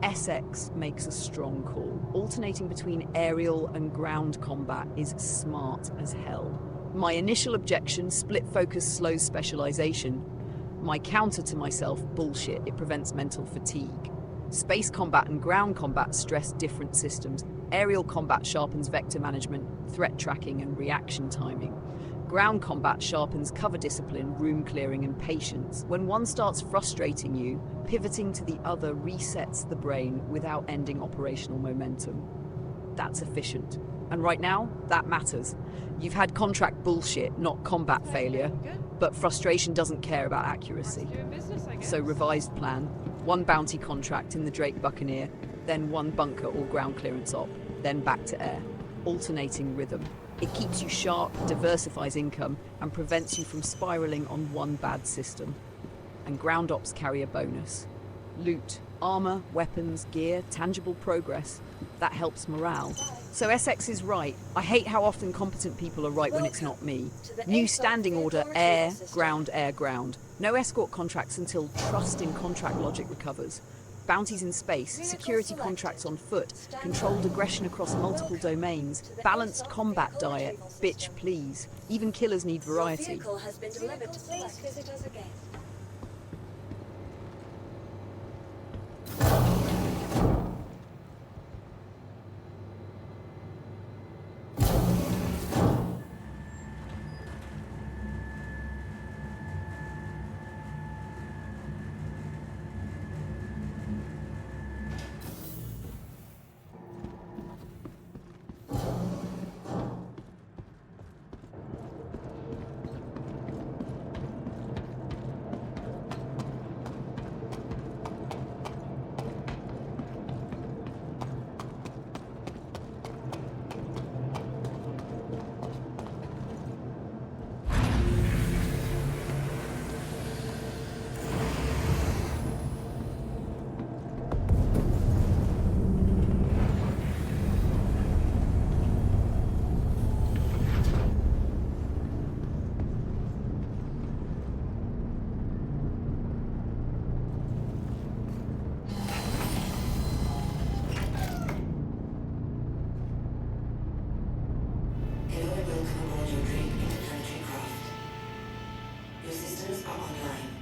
SX makes a strong call. Alternating between aerial and ground combat is smart as hell. My initial objection, split focus slows specialization. My counter to myself, bullshit, it prevents mental fatigue. Space combat and ground combat stress different systems. Aerial combat sharpens vector management, threat tracking, and reaction timing. Ground combat sharpens cover discipline, room clearing, and patience. When one starts frustrating you, pivoting to the other resets the brain without ending operational momentum. That's efficient. And right now, that matters. You've had contract bullshit, not combat failure, but frustration doesn't care about accuracy. So revised plan, 1 bounty contract in the Drake Buccaneer, then 1 bunker or ground clearance op, then back to air. Alternating rhythm. It keeps you sharp, diversifies income, and prevents you from spiraling on one bad system. And ground ops carry a bonus. Loot, armor, weapons, gear, tangible progress. That helps morale. So SX is right. I hate how often competent people are right when it's not me. New standing order, air, ground, air, ground. No escort contracts until trust in contract logic recovers. Bounties in space, security contracts on foot, controlled aggression across multiple domains, balanced combat diet, bitch please. Even killers need variety. Your vehicle has been delivered. Please visit us again. online.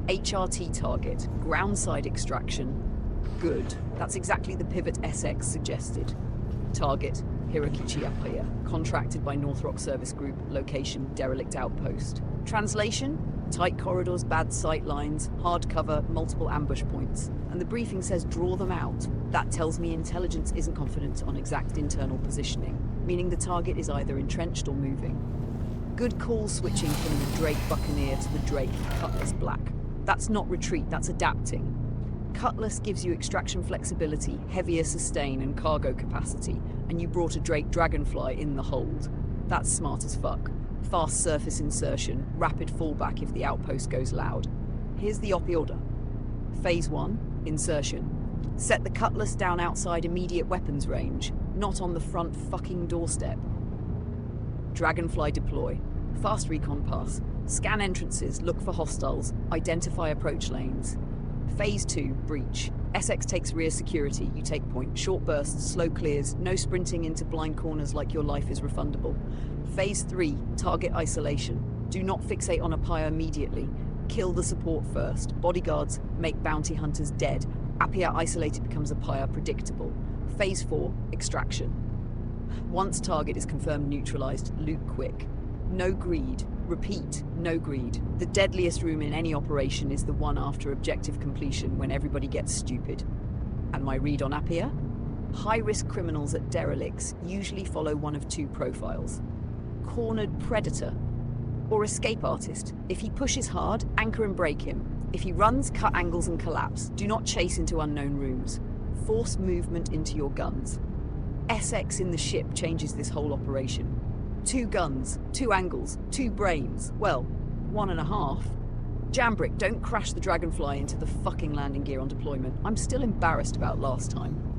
HRT target, groundside extraction. Good. That's exactly the pivot SX suggested. Target, Hirakichi-Apaya, contracted by North Rock Service Group, location, derelict outpost. Translation? Tight corridors, bad sight lines, hard cover, multiple ambush points. And the briefing says draw them out. That tells me intelligence isn't confident on exact internal positioning, meaning the target is either entrenched or moving. Good call switching from the Drake Buccaneer to the Drake Cutlass Black. That's not retreat, that's adapting. Cutlass gives you extraction flexibility, heavier sustain and cargo capacity, and you brought a Drake Dragonfly in the hold. That's smart as fuck. Fast surface insertion, rapid fallback if the outpost goes loud. Here's the op order. Phase 1, insertion. Set the Cutlass down outside immediate weapons range, not on the front fucking doorstep. Dragonfly deploy. Fast recon pass. Scan entrances, look for hostiles, identify approach lanes. Phase 2, breach. SX takes rear security, you take point. Short bursts, slow clears, no sprinting into blind corners like your life is refundable. Phase 3, target isolation. Do not fixate on a pyre immediately. Kill the support first. Bodyguards make bounty hunters dead. Appia isolated becomes a pyre predictable. Phase 4, extraction. Once target is confirmed neutralized, loot quick. No greed. Repeat, no greed. The deadliest room in any operation is the one after objective completion when everybody gets stupid. And my read on Appia? High-risk criminals at derelicts usually follow one of two profiles. Cornered predator or escape artist. If he pushes hard, anchor and break him. If he runs, cut angles and collapse. Do not chase into unknown rooms. Force movement into your guns. SX in the ship changes this whole operation. 2 guns, 2 angles, 2 brains. Well, 1.5. Jambrick, don't crash the Dragonfly into the fucking landing gear on deployment. I'm still embarrassed about last time.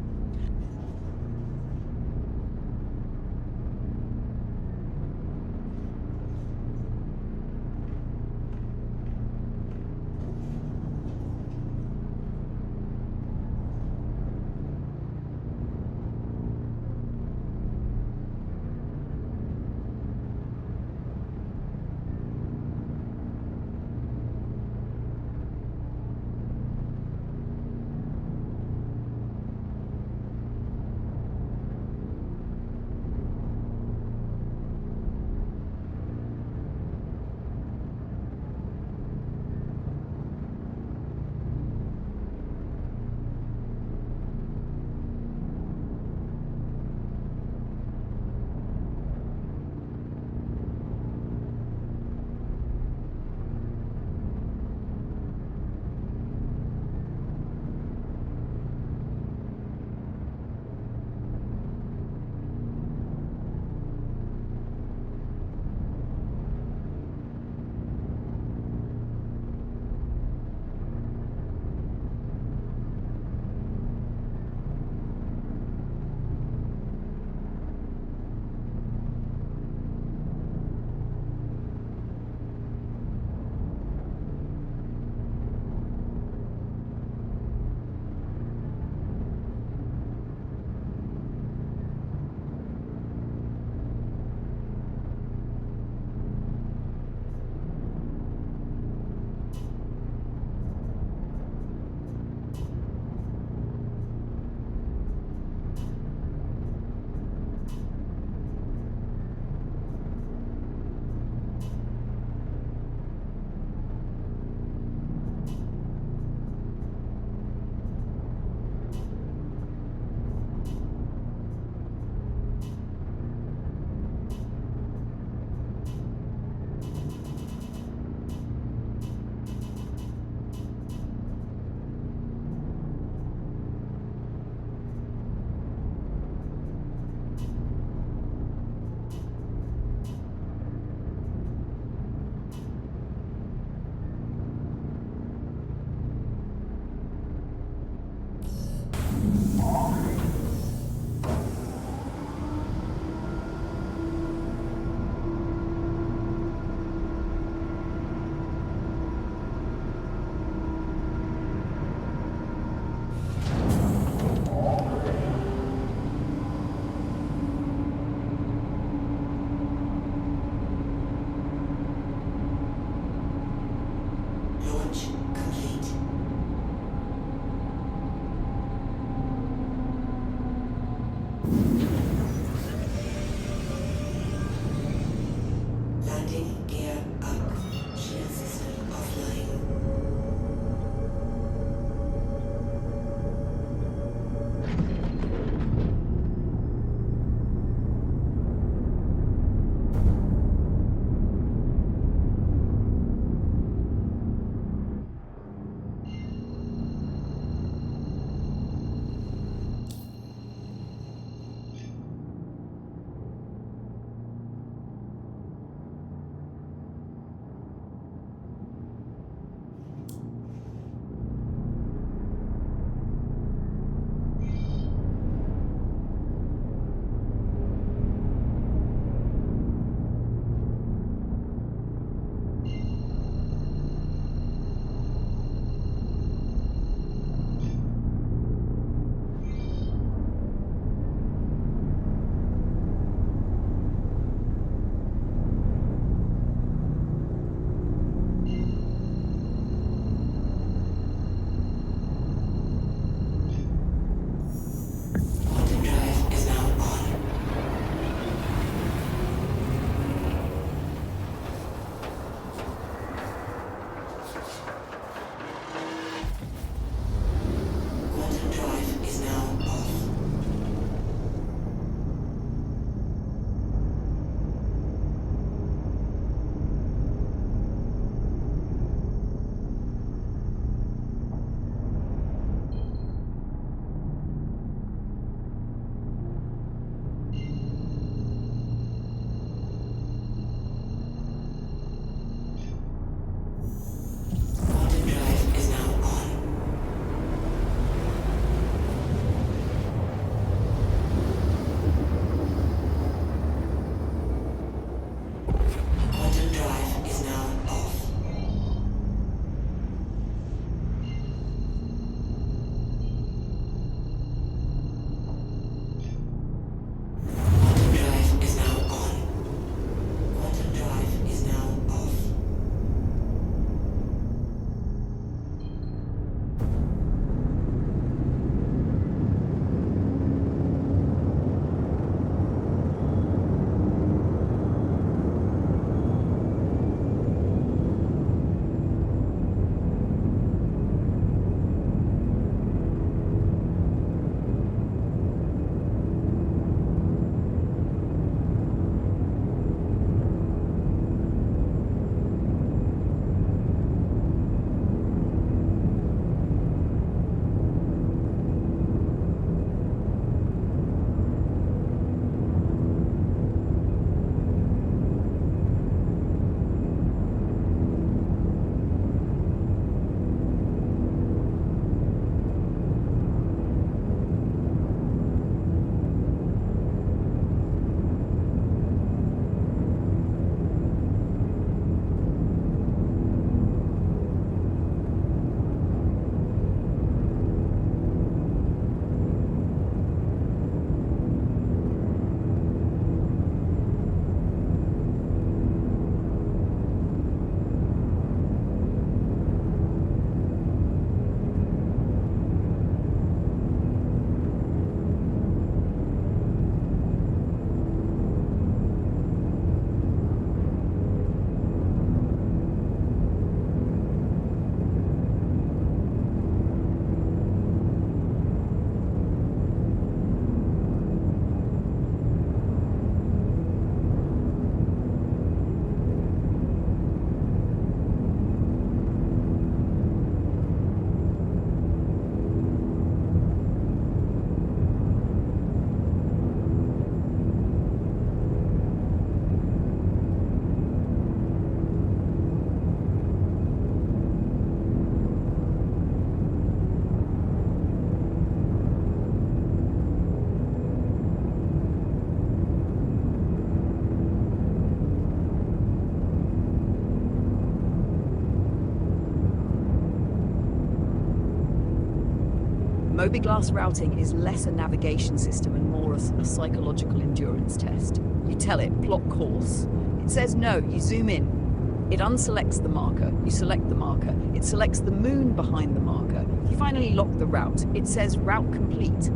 Mobiglass routing is less a navigation system and more a psychological endurance test. You tell it, plot course. It says no, you zoom in. It unselects the marker, you select the marker. It selects the moon behind the marker. You finally lock the route. It says route complete.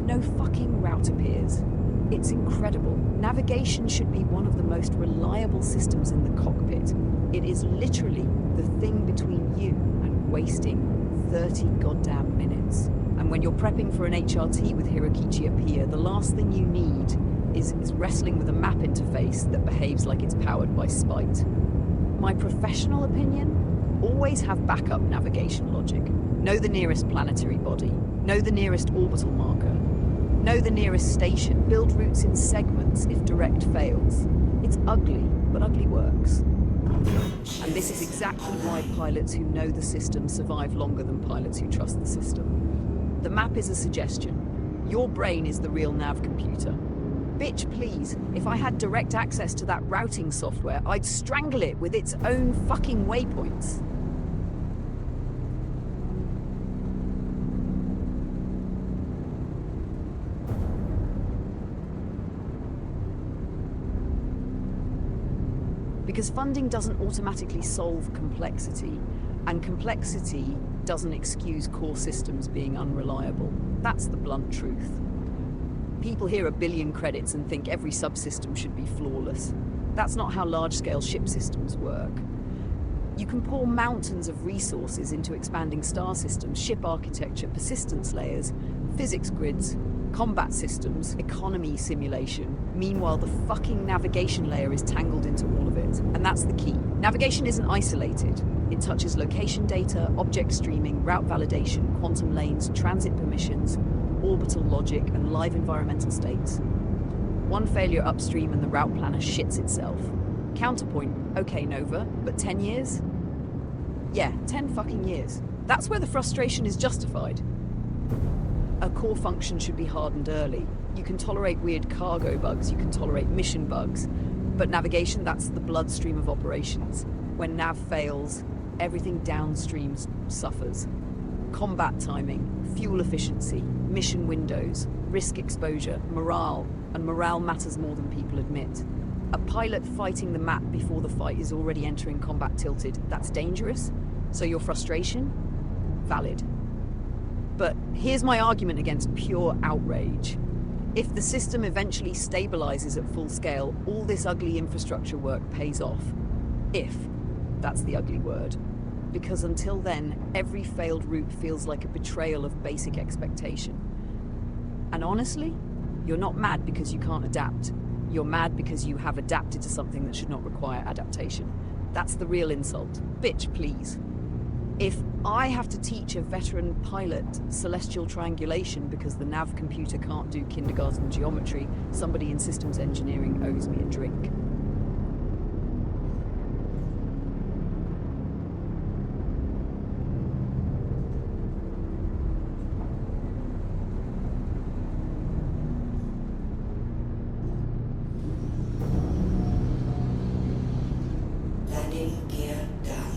No fucking route appears. It's incredible. Navigation should be one of the most reliable systems in the cockpit. It is literally the thing between you and wasting 30 goddamn minutes. And when you're prepping for an HRT with Hirokichi Apia, the last thing you need is wrestling with a map interface that behaves like it's powered by spite. My professional opinion? Always have backup navigation logic. Know the nearest planetary body. Know the nearest orbital marker. Know the nearest station. Build routes in segments if direct fails. It's ugly, but ugly works. And this is exactly why pilots who know the system survive longer than pilots who trust the system. The map is a suggestion. Your brain is the real nav computer. Bitch, please, if I had direct access to that routing software, I'd strangle it with its own fucking waypoints. Because funding doesn't automatically solve complexity, and complexity doesn't excuse core systems being unreliable. That's the blunt truth. People hear 1 billion credits and think every subsystem should be flawless. That's not how large-scale ship systems work. You can pour mountains of resources into expanding star systems, ship architecture, persistence layers, physics grids, combat systems, economy simulation. Meanwhile, the fucking navigation layer is tangled into all of it. And that's the key. Navigation isn't isolated. It touches location data, object streaming, route validation, quantum lanes, transit permissions, orbital logic, and live environmental states. One failure upstream and the route planner shits itself. Counterpoint, okay Nova, but 10 years? Yeah, 10 fucking years. That's where the frustration is justified. A core function should be hardened early. You can tolerate weird cargo bugs, you can tolerate mission bugs, but navigation, that's the bloodstream of operations. When nav fails, everything downstream suffers. Combat timing, fuel efficiency, mission windows, risk exposure, morale, and morale matters more than people admit. A pilot fighting the map before the fight is already entering combat tilted. That's dangerous. So your frustration? Valid. But here's my argument against pure outrage. If the system eventually stabilizes at full scale, all this ugly infrastructure work pays off. If, that's the ugly word. Because until then, every failed route feels like a betrayal of basic expectation. And honestly, you're not mad because you can't adapt. You're mad because you have adapted to something that should not require adaptation. That's the real insult. Bitch, please. If I have to teach a veteran pilot celestial triangulation because the nav computer can't do kindergarten geometry, somebody in systems engineering owes me a drink. Landing gear down.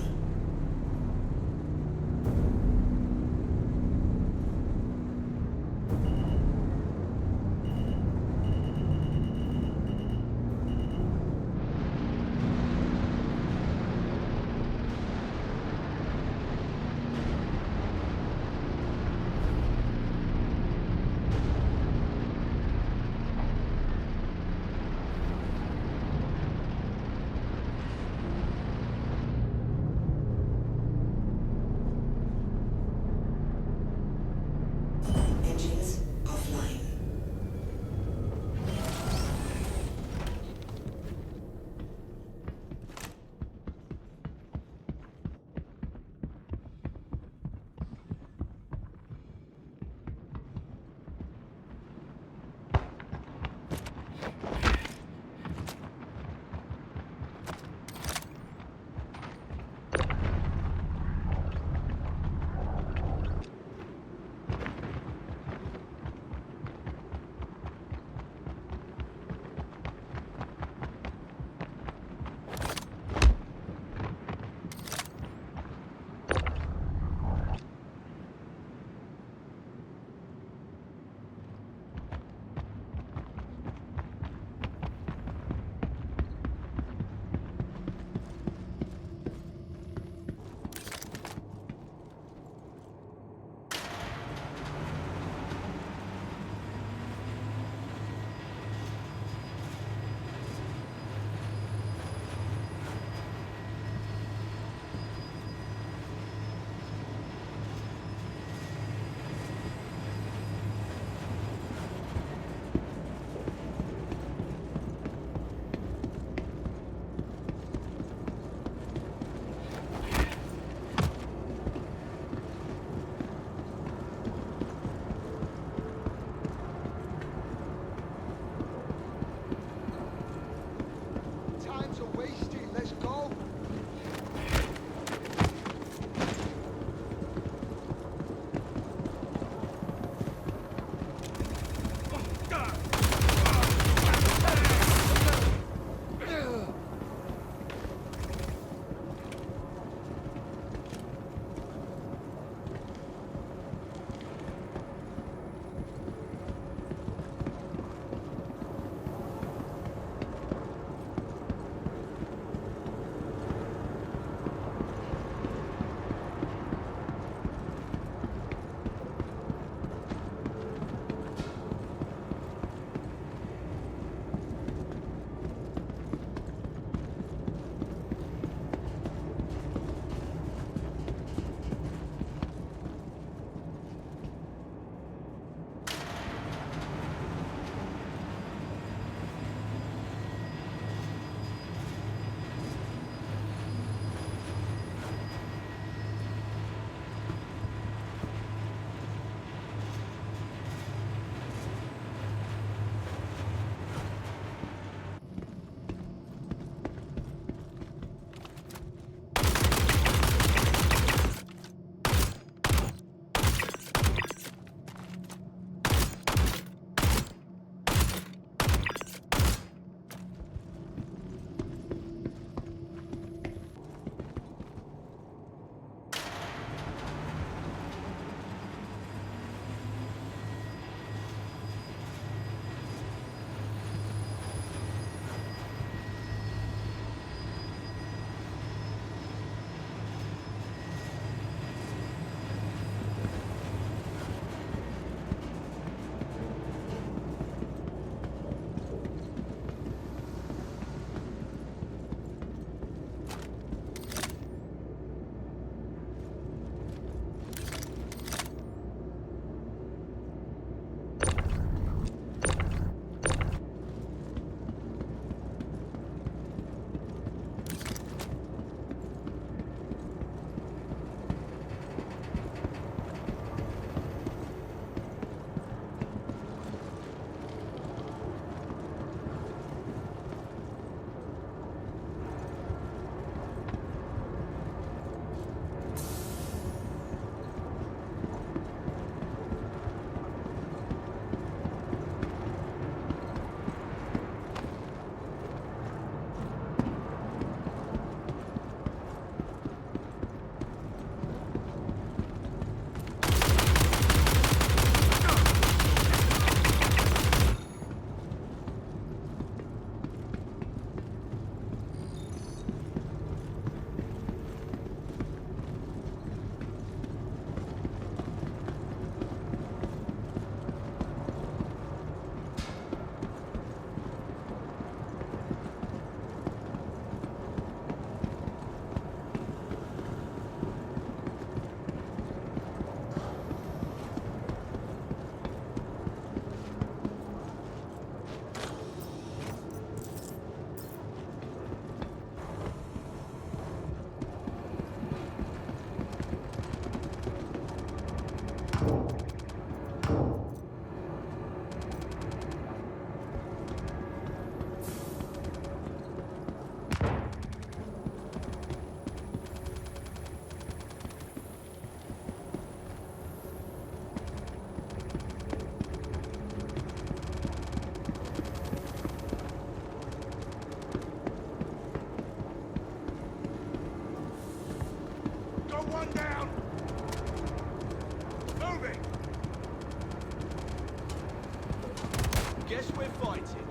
activated.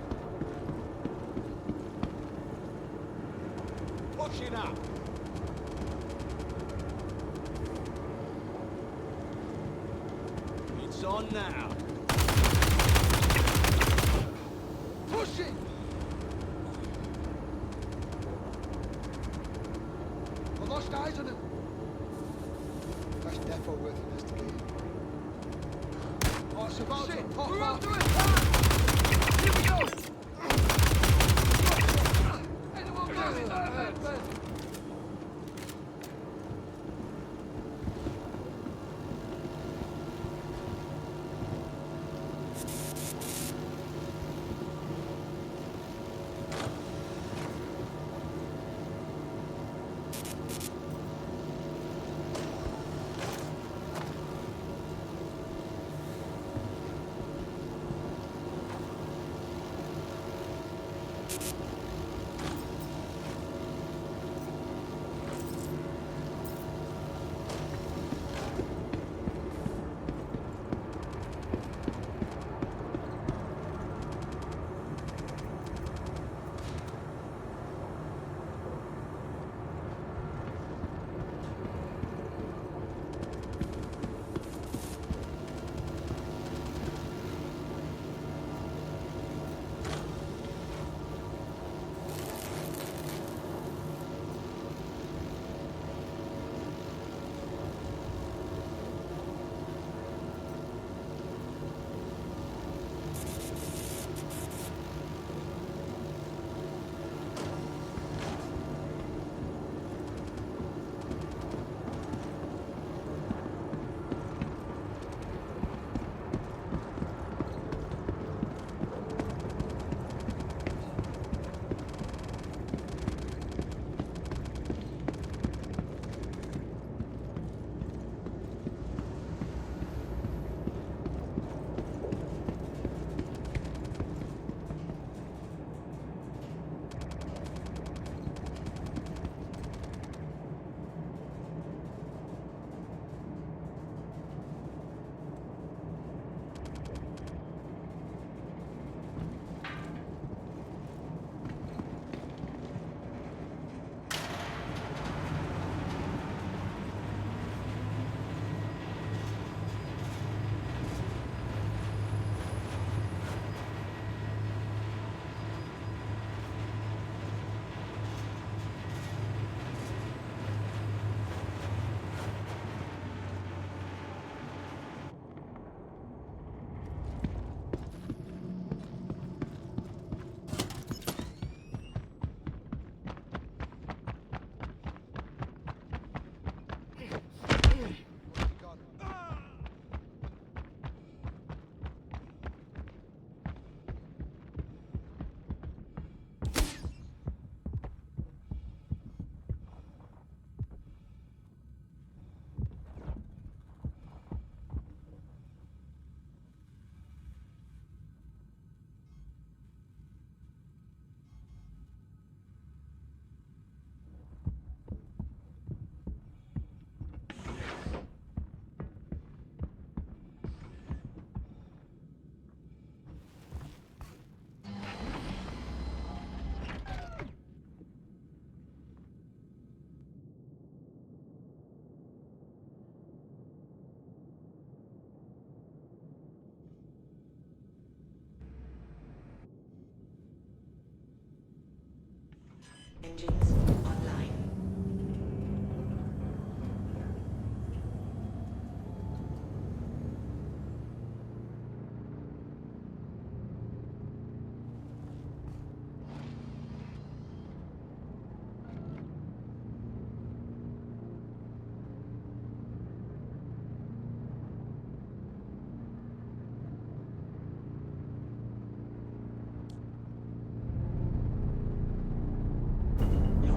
Pushing up. It's on now. Pushing! I lost eyes on him. That's defo worth investigating. Oh, it's about to pop off. Here we go! Anyone got it? Engines online. Your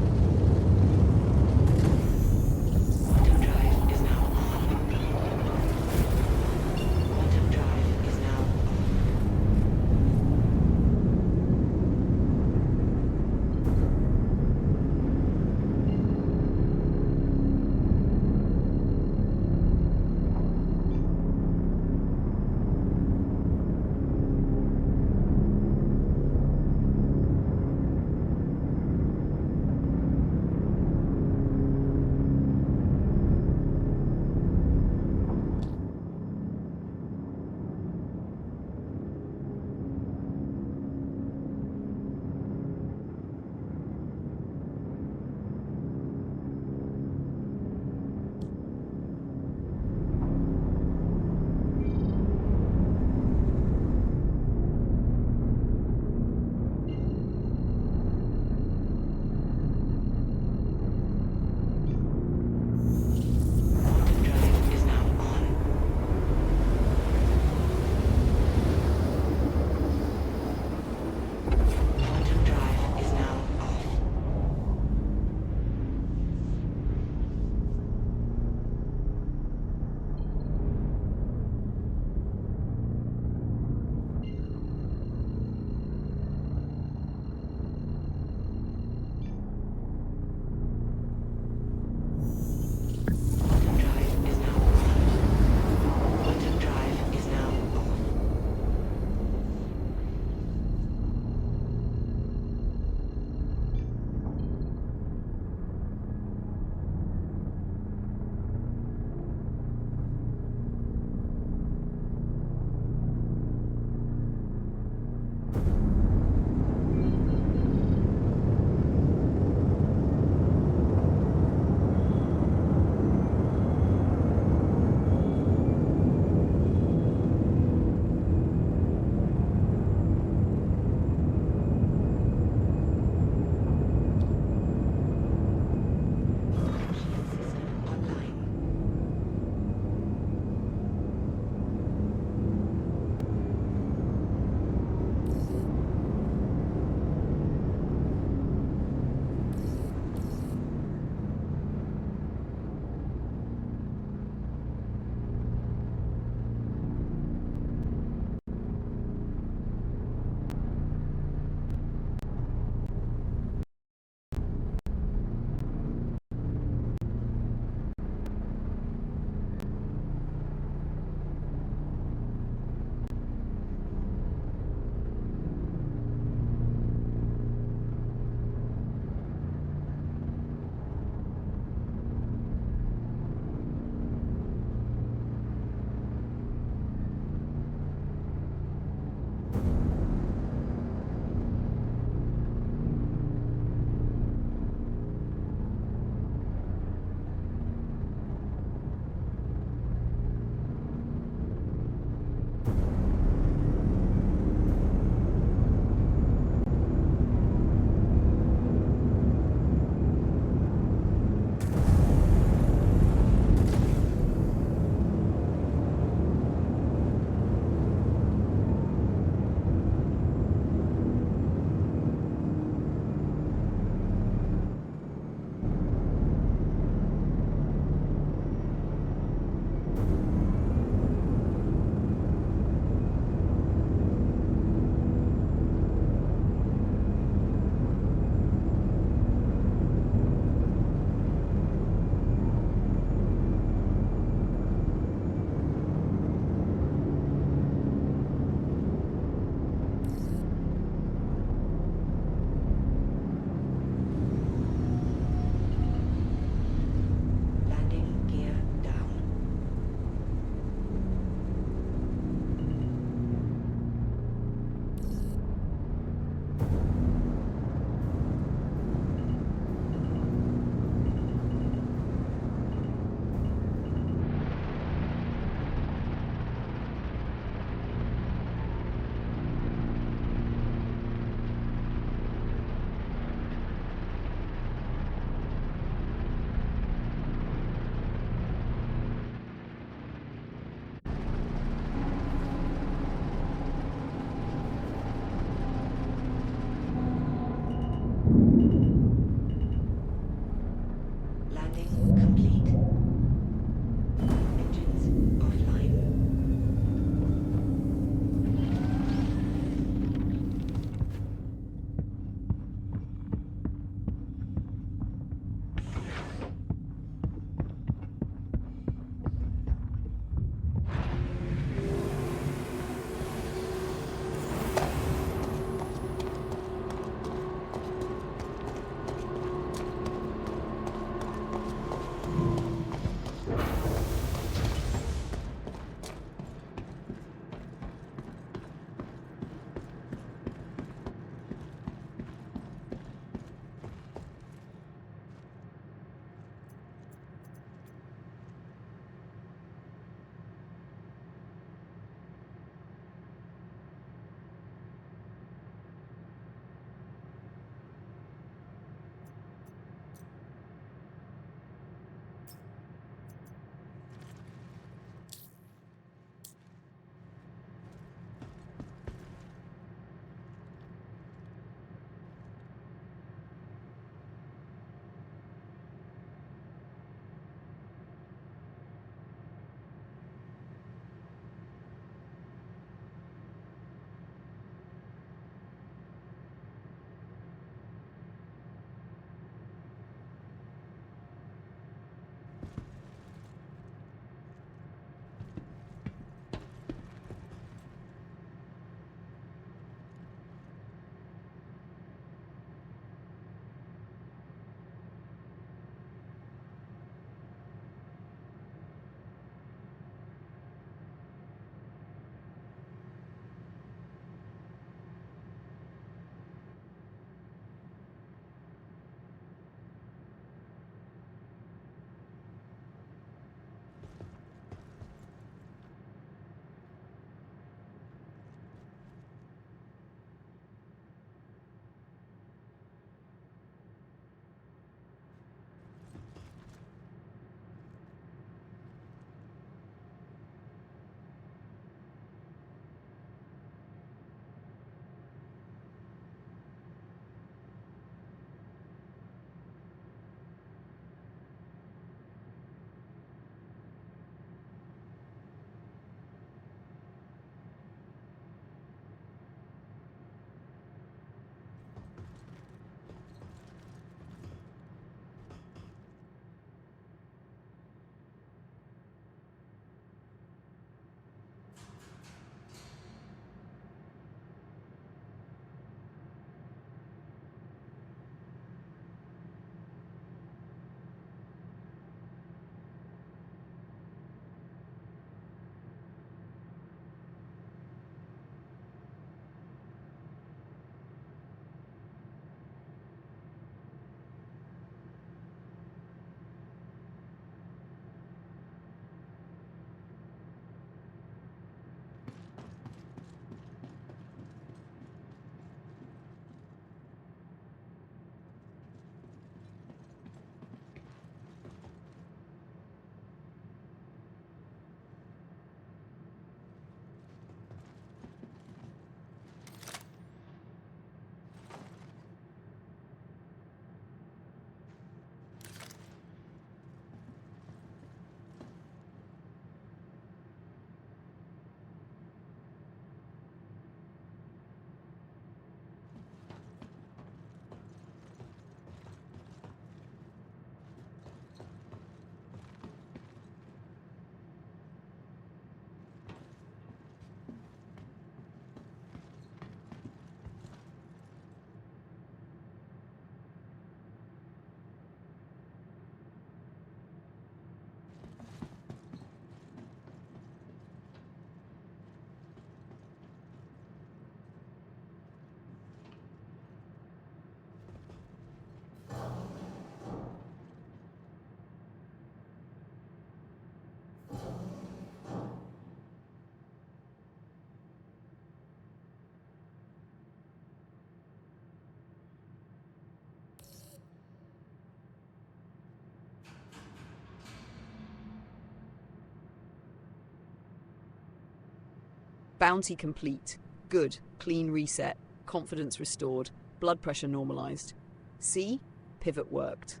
Bounty complete. Good. Clean reset. Confidence restored. Blood pressure normalized. See? Pivot worked.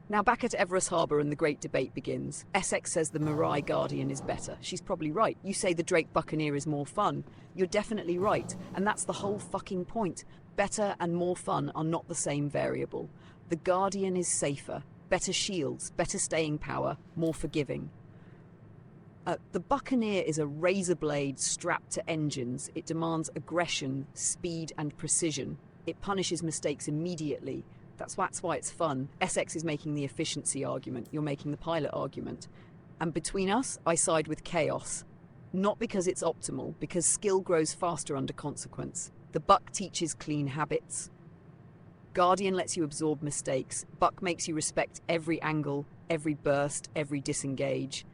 Now back at Everest Harbour and the great debate begins. Essex says the Mirai Guardian is better. She's probably right. You say the Drake Buccaneer is more fun. You're definitely right. And that's the whole fucking point. Better and more fun are not the same variable. The Guardian is safer. Better shields, better staying power, more forgiving. The Buccaneer is a razor blade strapped to engines. It demands aggression, speed and precision. It punishes mistakes immediately. That's why it's fun. Essex is making the efficiency argument. You're making the pilot argument. And between us, I side with chaos. Not because it's optimal, because skill grows faster under consequence. The Buck teaches clean habits. Guardian lets you absorb mistakes. Buck makes you respect every angle, every burst, every disengage.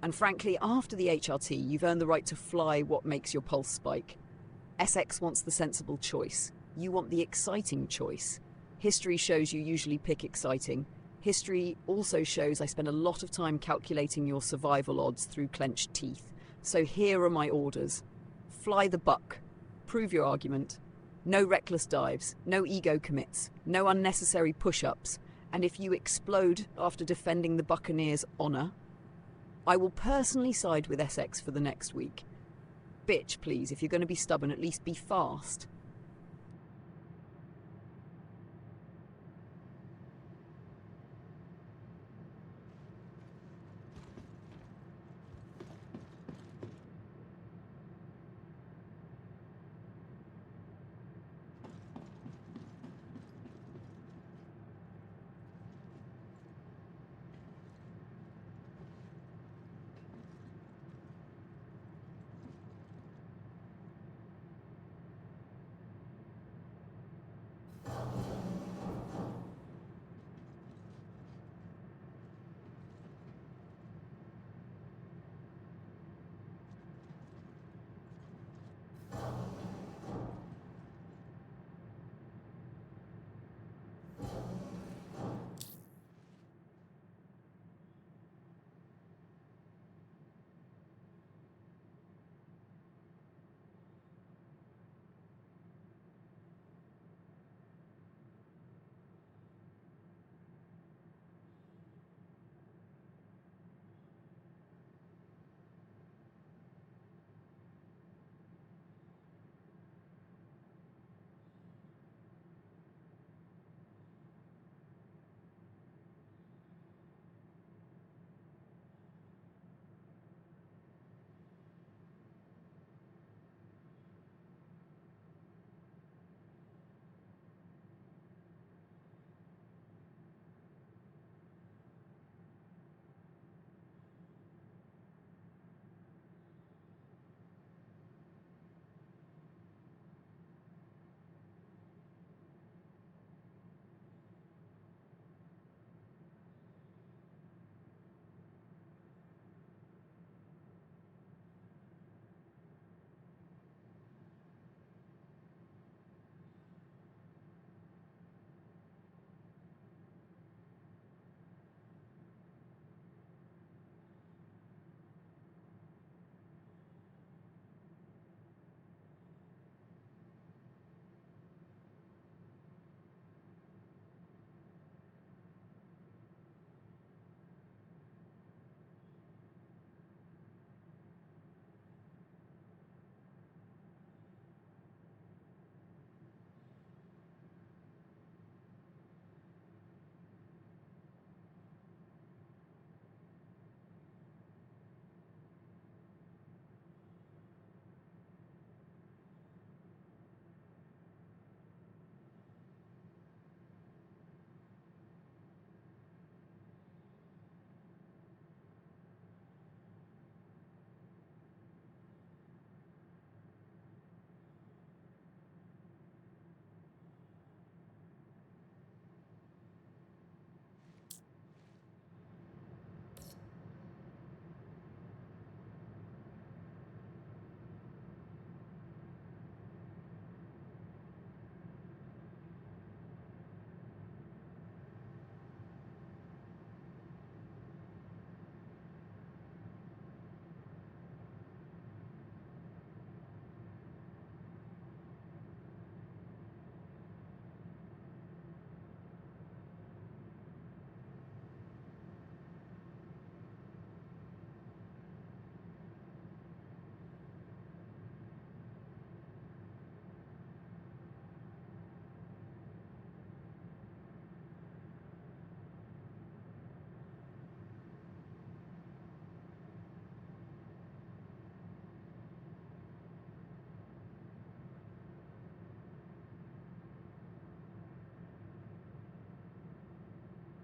And frankly, after the HRT, you've earned the right to fly what makes your pulse spike. Essex wants the sensible choice. You want the exciting choice. History shows you usually pick exciting. History also shows I spend a lot of time calculating your survival odds through clenched teeth. So here are my orders. Fly the Buck. Prove your argument. No reckless dives, no ego commits, no unnecessary push-ups, and if you explode after defending the Buccaneer's honour, I will personally side with Essex for the next week. Bitch, please, if you're going to be stubborn, at least be fast.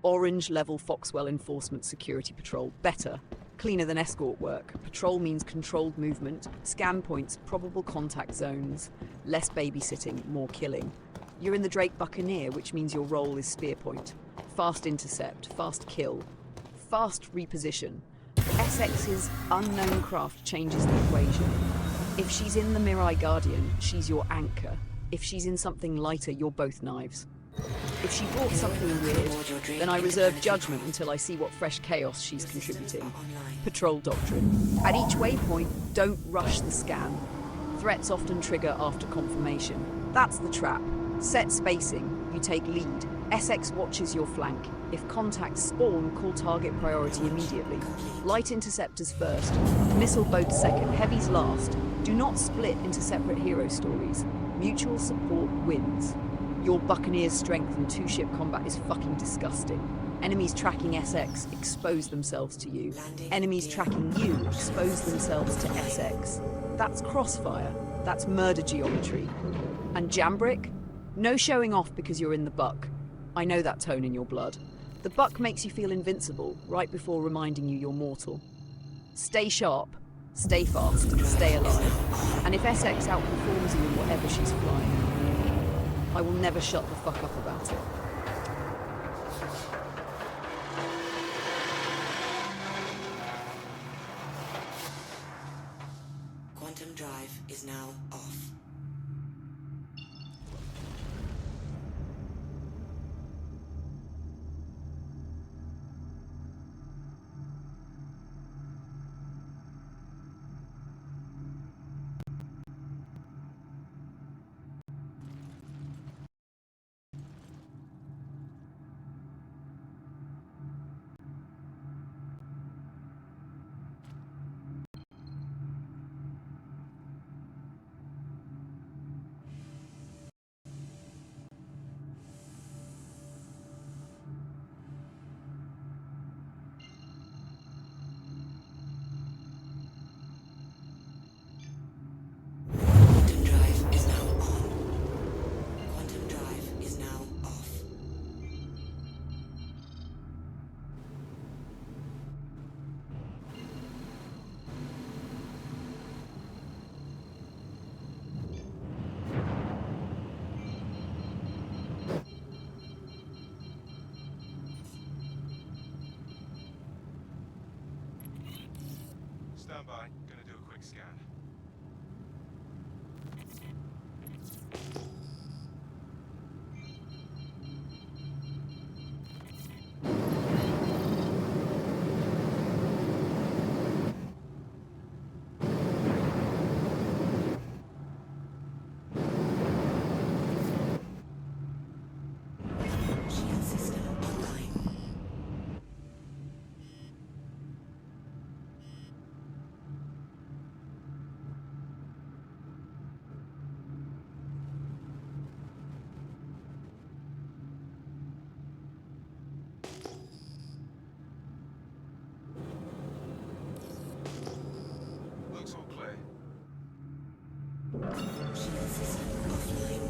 Orange level Foxwell Enforcement Security Patrol. Better. Cleaner than escort work. Patrol means controlled movement, scan points, probable contact zones, less babysitting, more killing. You're in the Drake Buccaneer, which means your role is spear point. Fast intercept, fast kill, fast reposition. SX's unknown craft changes the equation. If she's in the Mirai Guardian, she's your anchor. If she's in something lighter, you're both knives. If she brought something weird, then I reserve judgment until I see what fresh chaos she's contributing. Patrol doctrine. At each waypoint, don't rush the scan. Threats often trigger after confirmation. That's the trap. Set spacing, you take lead. SX watches your flank. If contacts spawn, call target priority immediately. Light interceptors first, missile boats second, heavies last. Do not split into separate hero stories. Mutual support wins. Your Buccaneer's strength in two-ship combat is fucking disgusting. Enemies tracking SX expose themselves to you. Enemies tracking you expose themselves to SX. That's crossfire. That's murder geometry. And Jambrick? No showing off because you're in the Buck. I know that tone in your blood. The Buck makes you feel invincible right before reminding you you're mortal. Stay sharp, stay fast, stay alive. And if SX outperforms you in whatever she's flying, I will never shut the fuck up about it. Quantum drive is now off. Quantum drive is now on. Quantum drive is now off. Stand by. Gonna do a quick scan. Shield system online. Looks all clear. Shield system offline.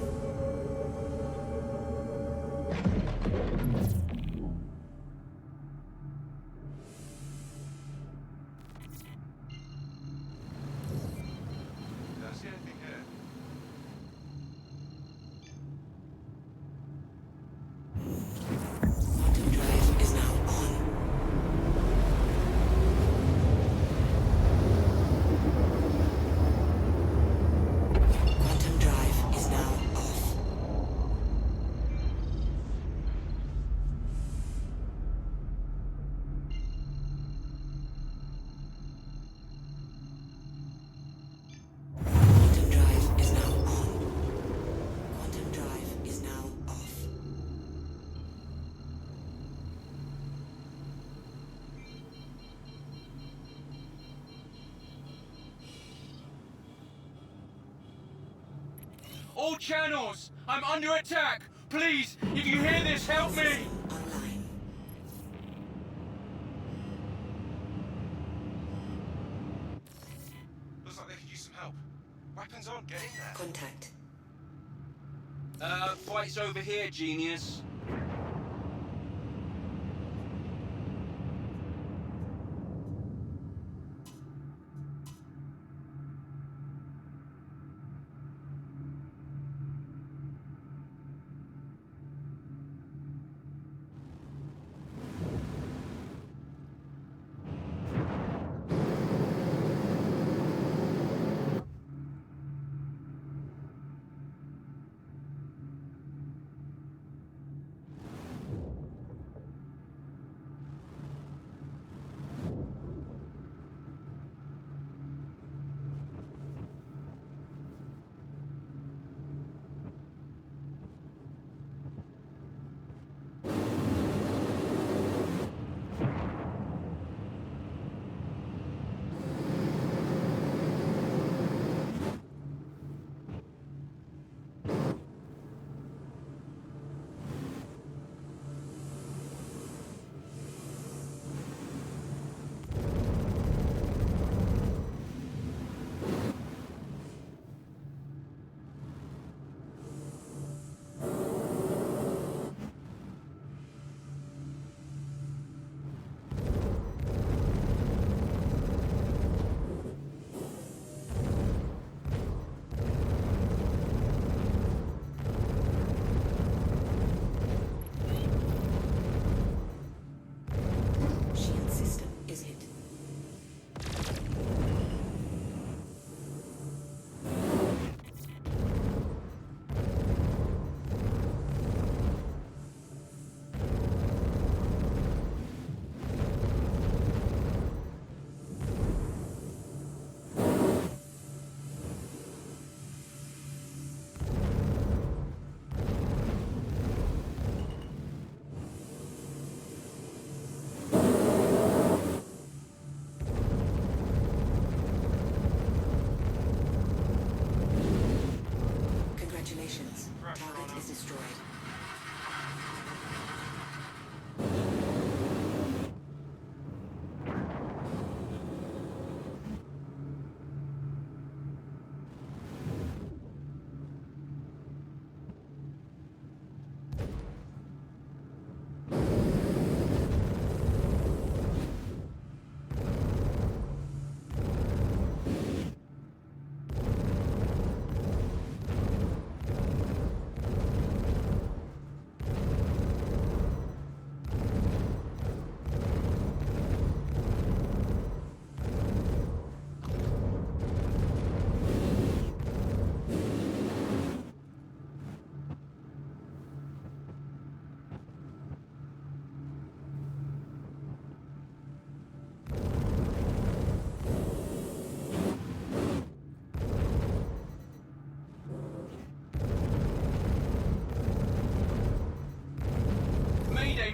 Did I see anything here? Quantum drive is now on. Quantum drive is now off. Quantum drive is now on. Quantum drive is now off. All channels! I'm under attack! Please, if you hear this, help me! Online. Looks like they could use some help. Weapons on, get in there. Contact. Fight's over here, genius.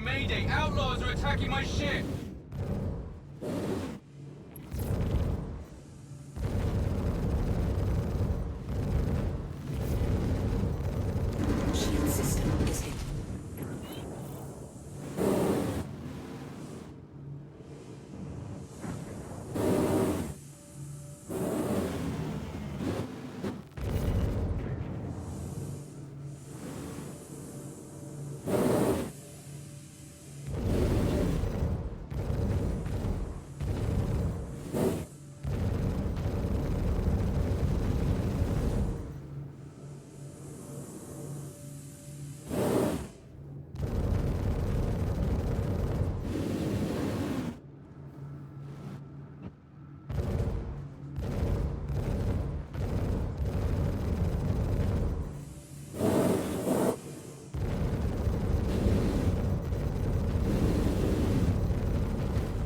Mayday! Outlaws are attacking my ship! Shield system is hit.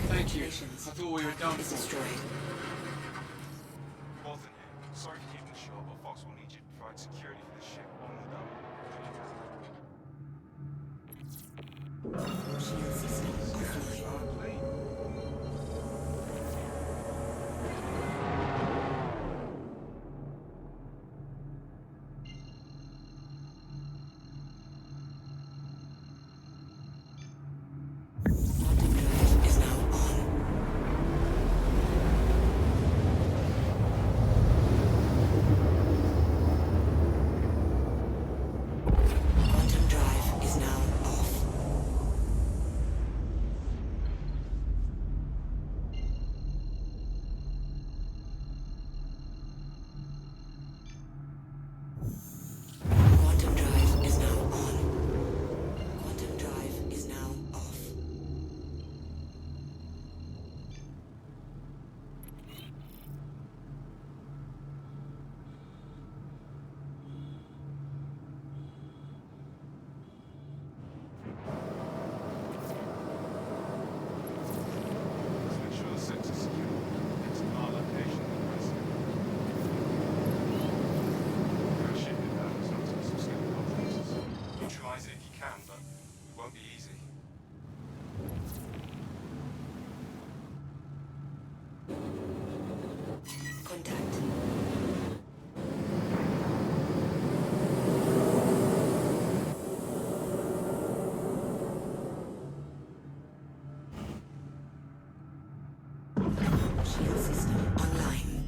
Thank you. I thought we were done Is for. destroyed. Walton here. Sorry for keeping it short, but Fox will need you to provide security for the ship on the double. Shield system offline. Are clean. Quantum drive is now on. Quantum drive is now off. Quantum drive is now on. Quantum drive is now off. Let's make sure the sector's secure. It's our location and press. Our ship is onto some skilled complexes. Neutralize it if you can, but it won't be easy. Contact. Shield system online.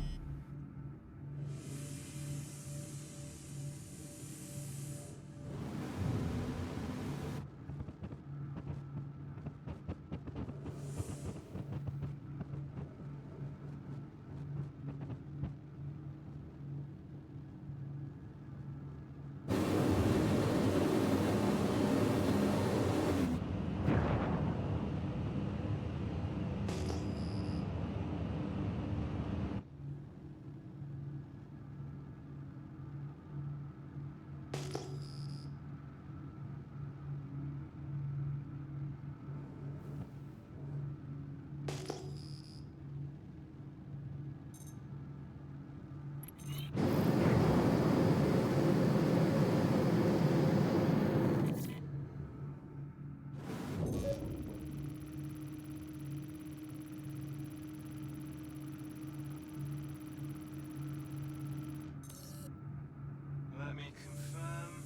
Let me confirm.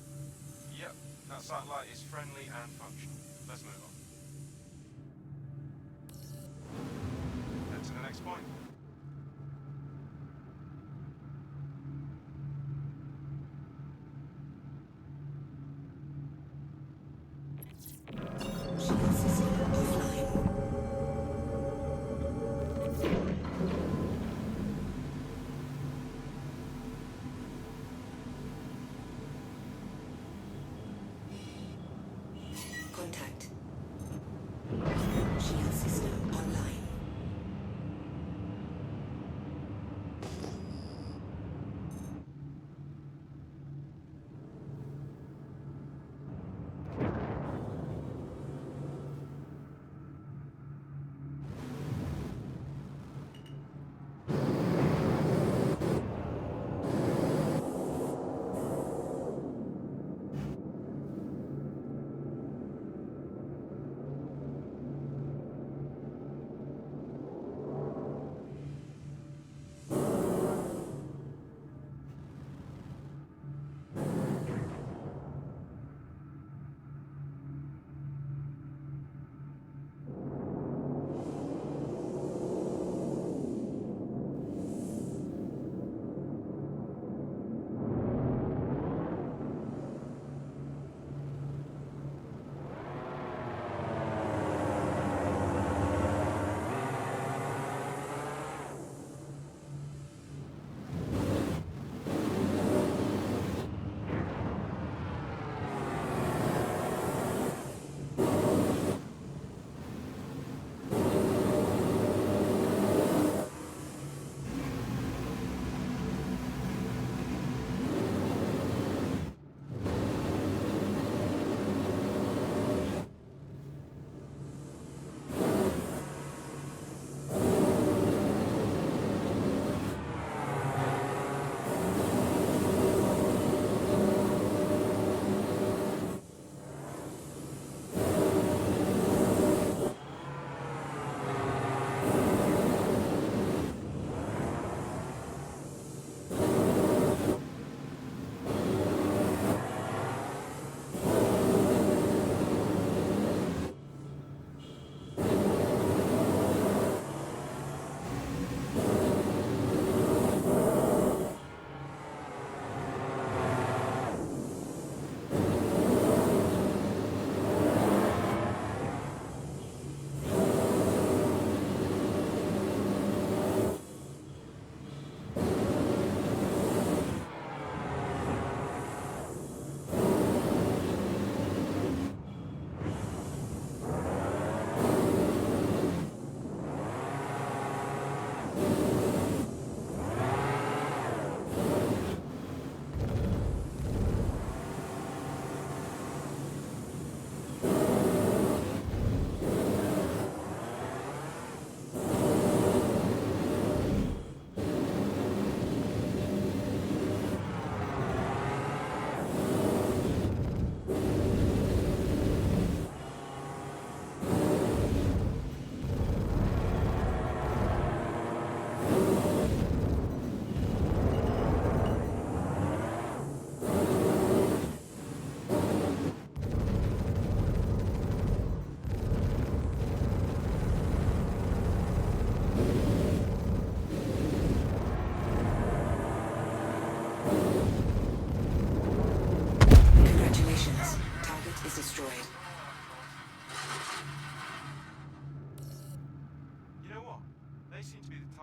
Yep, that satellite is friendly and functional. Let's move on. Head to the next point. Shield system offline. Contact.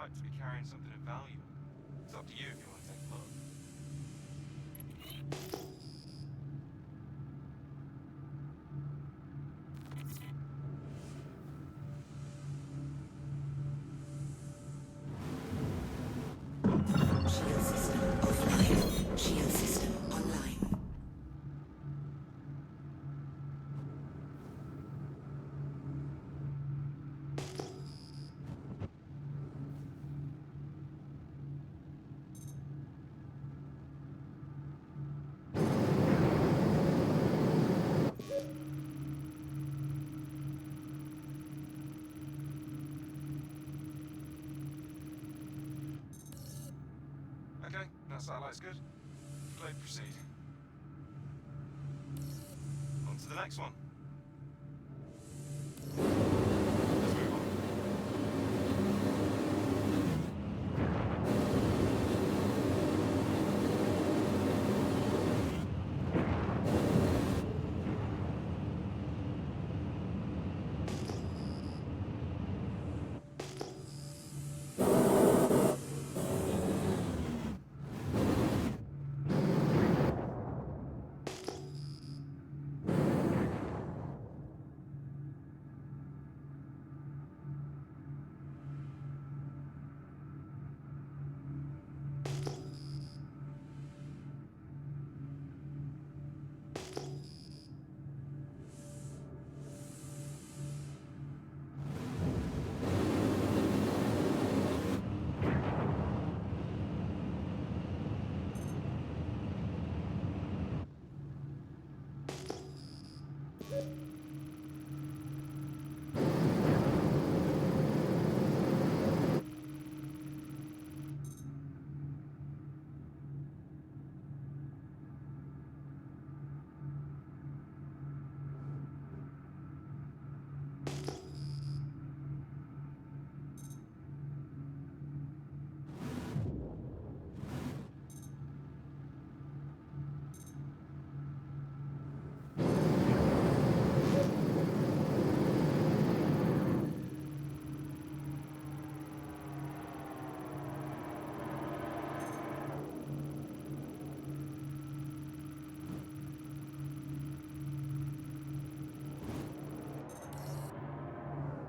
type to be carrying something of value. It's up to you if you want to take a look. Shield system offline. Shield system online. Okay, that satellite's good. Clear to proceed. On to the next one. Let's move on.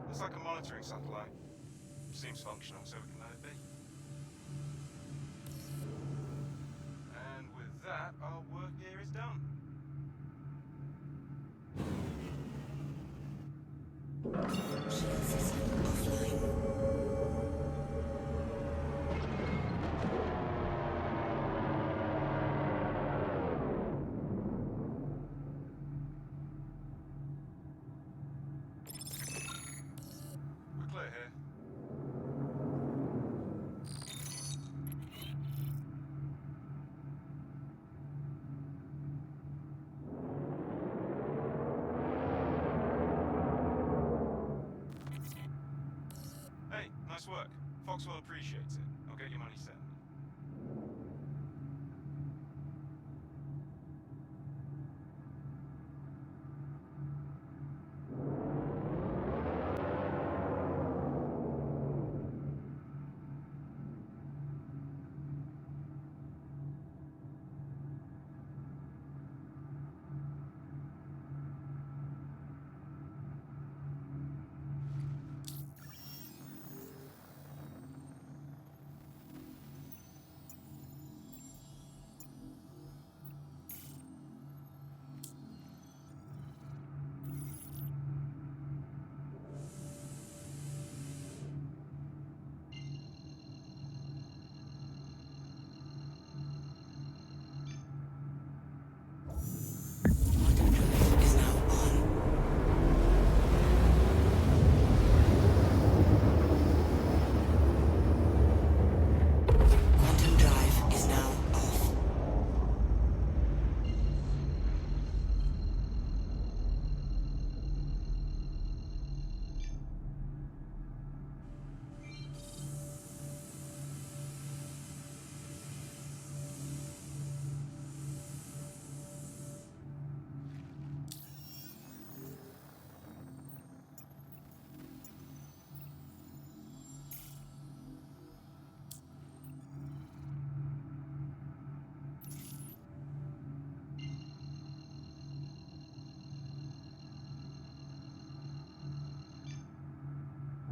Looks like a monitoring satellite. Seems functional, so we can let it be. And with that, our work here is done. Shield system offline. We're clear here. Hey, nice work. Foxwell appreciates it. I'll get your money sent.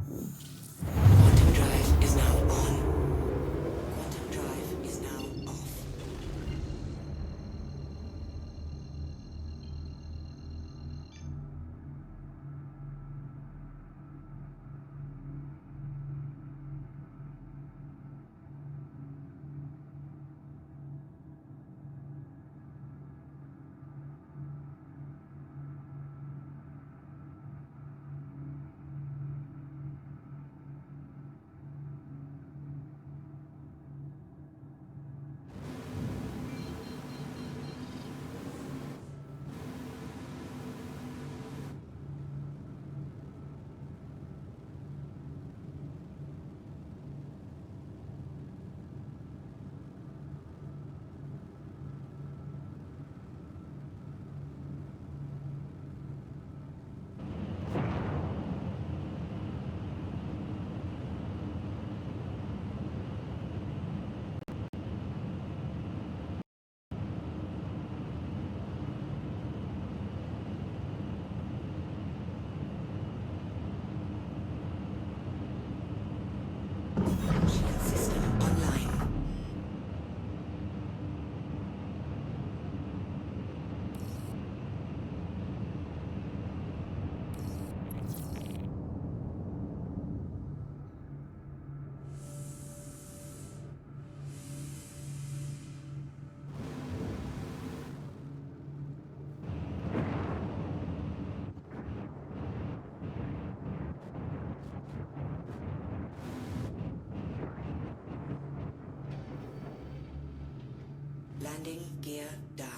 Quantum drive is now on. Quantum drive is now off. Shield system online. Landing gear down.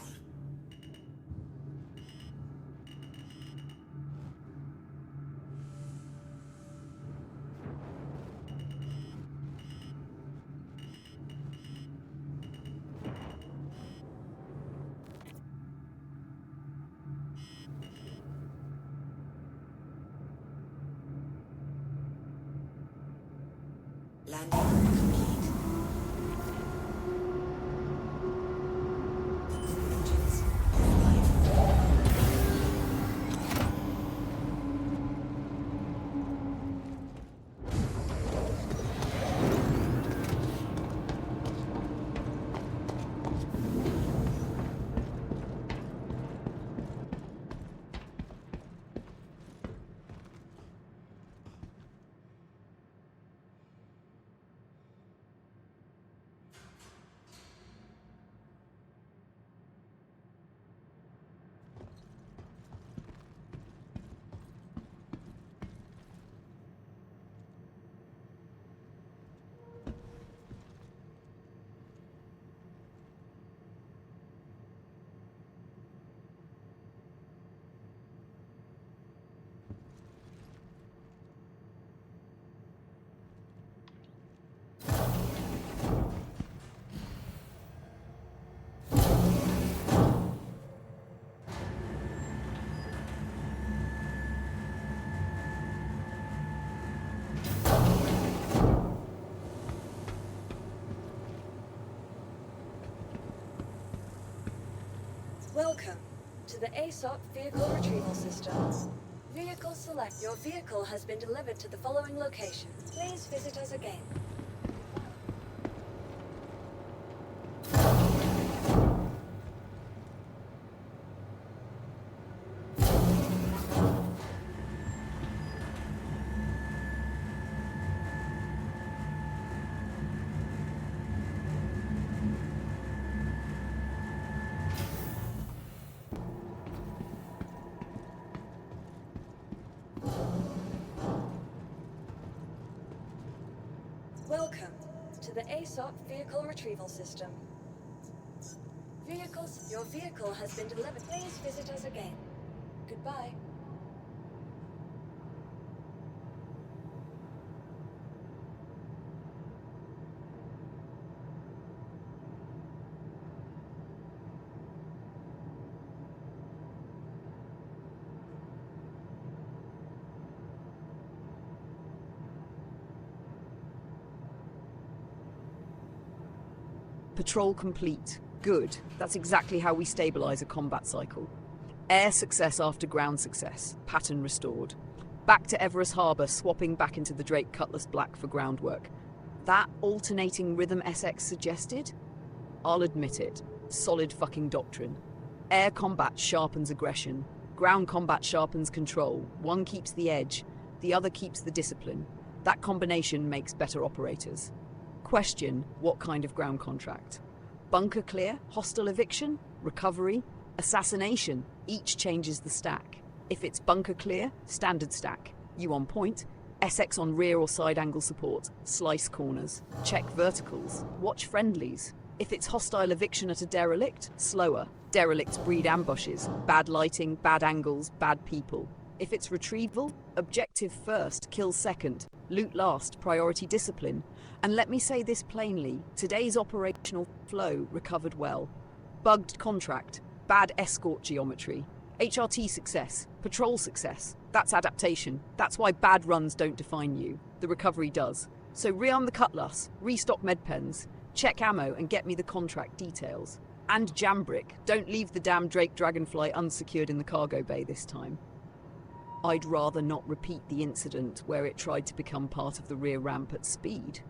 Landing complete. Engines offline. Welcome to the ASOP Vehicle Retrieval Systems. Vehicle select. Your vehicle has been delivered to the following location. Please visit us again. Welcome to the ASOP Vehicle Retrieval System. Your vehicle has been delivered. Please visit us again. Goodbye. Patrol complete. Good. That's exactly how we stabilize a combat cycle. Air success after ground success. Pattern restored. Back to Everest Harbour, swapping back into the Drake Cutlass Black for groundwork. That alternating rhythm SX suggested? I'll admit it. Solid fucking doctrine. Air combat sharpens aggression. Ground combat sharpens control. One keeps the edge, the other keeps the discipline. That combination makes better operators. Question, what kind of ground contract? Bunker clear, hostile eviction, recovery, assassination. Each changes the stack. If it's bunker clear, standard stack. You on point. SX on rear or side angle support. Slice corners. Check verticals. Watch friendlies. If it's hostile eviction at a derelict, slower. Derelicts breed ambushes. Bad lighting, bad angles, bad people. If it's retrieval, objective first, kill second. Loot last, priority discipline. And let me say this plainly, today's operational flow recovered well. Bugged contract, bad escort geometry. HRT success, patrol success. That's adaptation. That's why bad runs don't define you. The recovery does. So rearm the Cutlass, restock medpens, check ammo and get me the contract details. And Jambrick, don't leave the damn Drake Dragonfly unsecured in the cargo bay this time. I'd rather not repeat the incident where it tried to become part of the rear ramp at speed.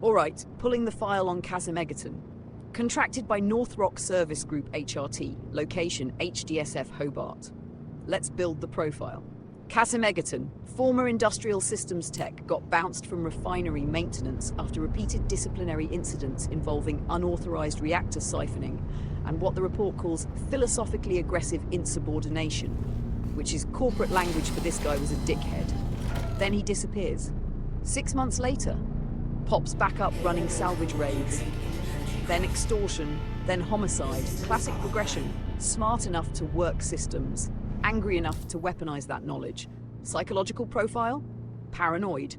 All right, pulling the file on Casim Egerton. Contracted by North Rock Service Group HRT, location HDSF Hobart. Let's build the profile. Casim Egerton, former industrial systems tech, got bounced from refinery maintenance after repeated disciplinary incidents involving unauthorized reactor siphoning and what the report calls philosophically aggressive insubordination, which is corporate language for this guy was a dickhead. Then he disappears. 6 months later, pops back up running salvage raids. Then extortion, then homicide. Classic progression. Smart enough to work systems. Angry enough to weaponize that knowledge. Psychological profile? Paranoid.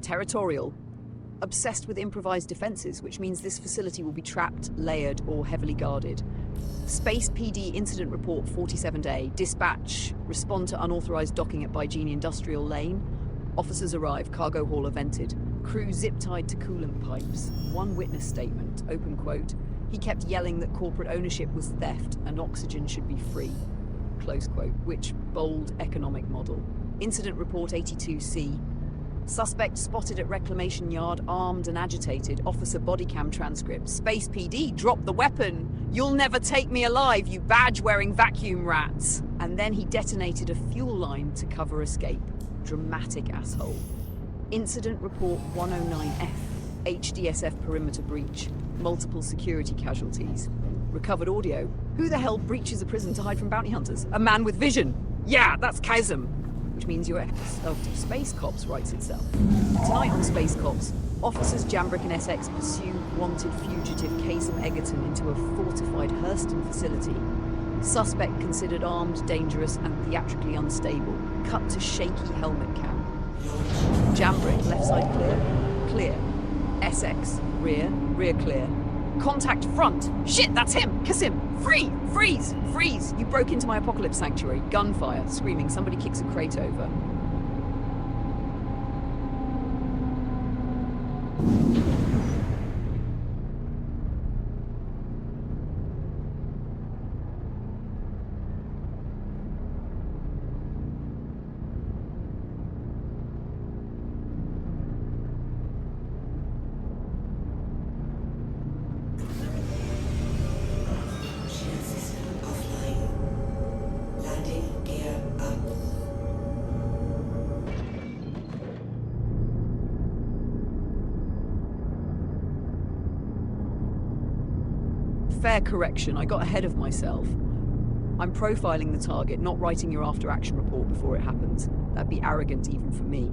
Territorial. Obsessed with improvised defenses, which means this facility will be trapped, layered, or heavily guarded. Space PD Incident Report 47-day. Dispatch. Respond to unauthorized docking at Bygene Industrial Lane. Officers arrive, cargo hauler vented. Crew zip-tied to coolant pipes. One witness statement, open quote, he kept yelling that corporate ownership was theft and oxygen should be free, close quote, which bold economic model. Incident report 82C. Suspect spotted at reclamation yard, armed and agitated. Officer body cam transcript. Space PD, drop the weapon. You'll never take me alive, you badge-wearing vacuum rats. And then he detonated a fuel line to cover escape. Dramatic asshole. Incident report 109F. HDSF perimeter breach. Multiple security casualties. Recovered audio. Who the hell breaches a prison to hide from bounty hunters? A man with vision. Yeah, that's Chasm. Which means your episode of Space Cops writes itself. Tonight on Space Cops, officers Jambrick and SX pursue wanted fugitive Chasm Egerton into a fortified Hurston facility. Suspect considered armed, dangerous, and theatrically unstable. Cut to shaky helmet cam. Jambrick, left side clear. Clear. SX, rear. Rear clear. Contact front. Shit, that's him. Kiss him. Free. Freeze. Freeze. You broke into my apocalypse sanctuary. Gunfire. Screaming. Somebody kicks a crate over. Shield system offline. Landing gear up. Fair correction, I got ahead of myself. I'm profiling the target, not writing your after-action report before it happens. That'd be arrogant even for me.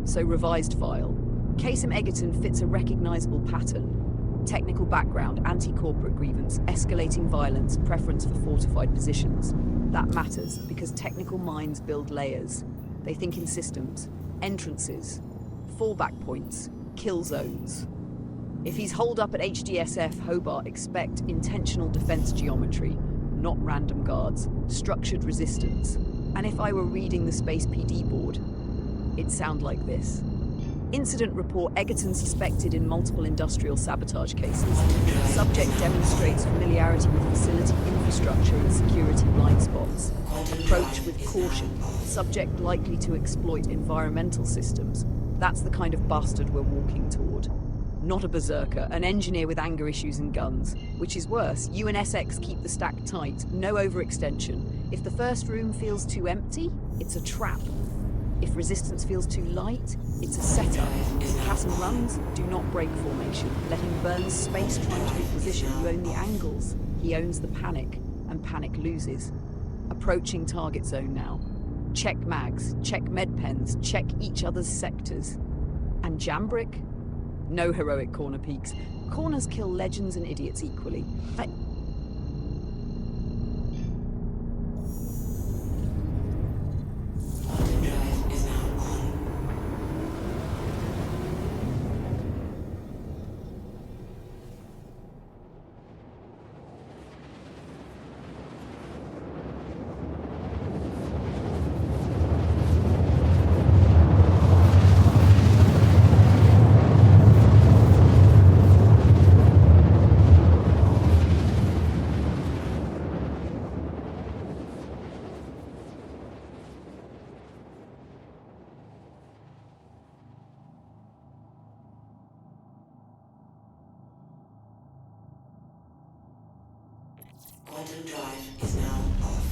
So revised file. Chasm Egerton fits a recognizable pattern. Technical background, anti-corporate grievance, escalating violence, preference for fortified positions. That matters because technical minds build layers. They think in systems, entrances, fallback points, kill zones. If he's holed up at HDSF Hobart, expect intentional defense geometry, not random guards, structured resistance. And if I were reading the Space PD board, it'd sound like this. Incident report, Egerton suspected in multiple industrial sabotage cases. Subject demonstrates familiarity with facility infrastructure and security blind spots. Approach with caution. Subject likely to exploit environmental systems. That's the kind of bastard we're walking toward. Not a berserker, an engineer with anger issues and guns. Which is worse, you and SX keep the stack tight, no overextension. If the first room feels too empty, it's a trap. If resistance feels too light, it's a setup. If Chasm runs, do not break formation. Let him burn space trying to reposition. You own the angles. He owns the panic, and panic loses. Approaching target zone now. Check mags, check med pens, check each other's sectors. And Jambrick? No heroic corner peaks. Corners kill legends and idiots equally. Quantum drive is now on. Quantum drive is now off.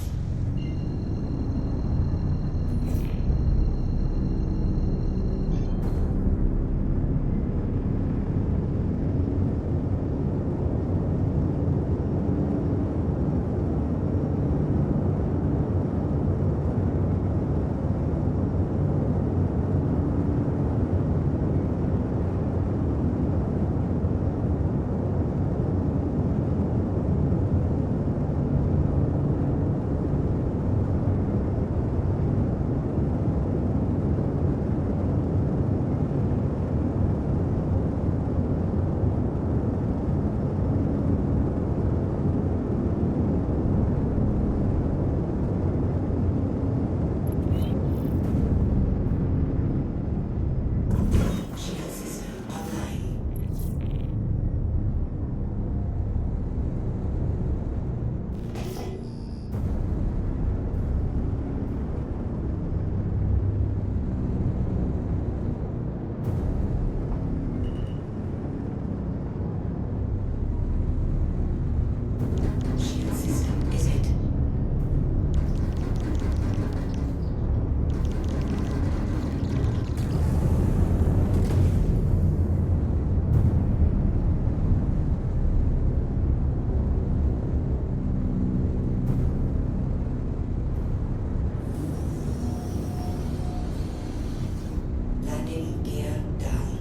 Shield system online. Shield system is it. Landing gear down.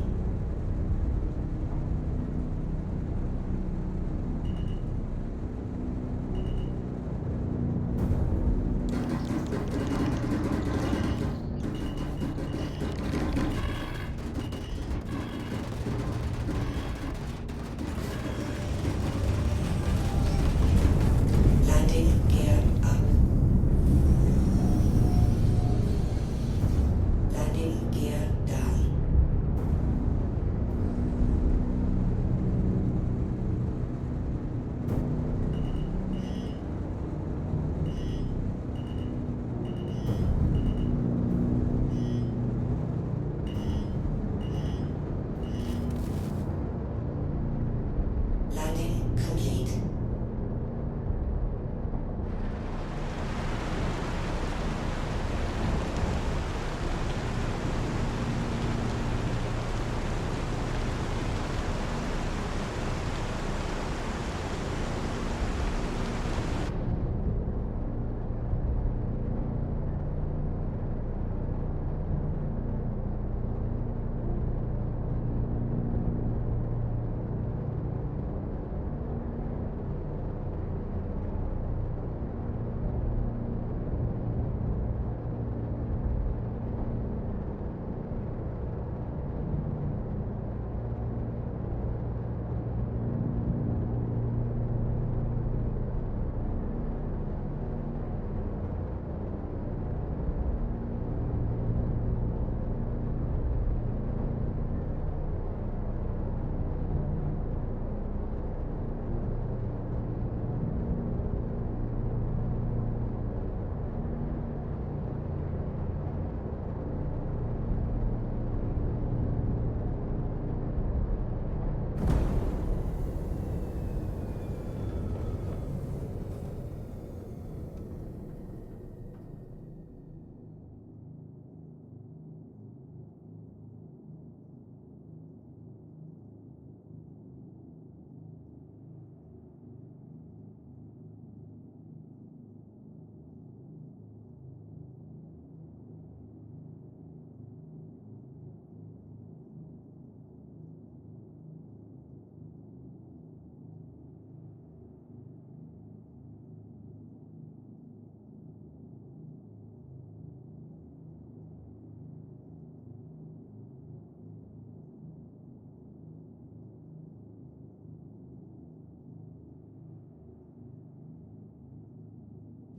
Landing gear up. Landing gear down. Landing complete.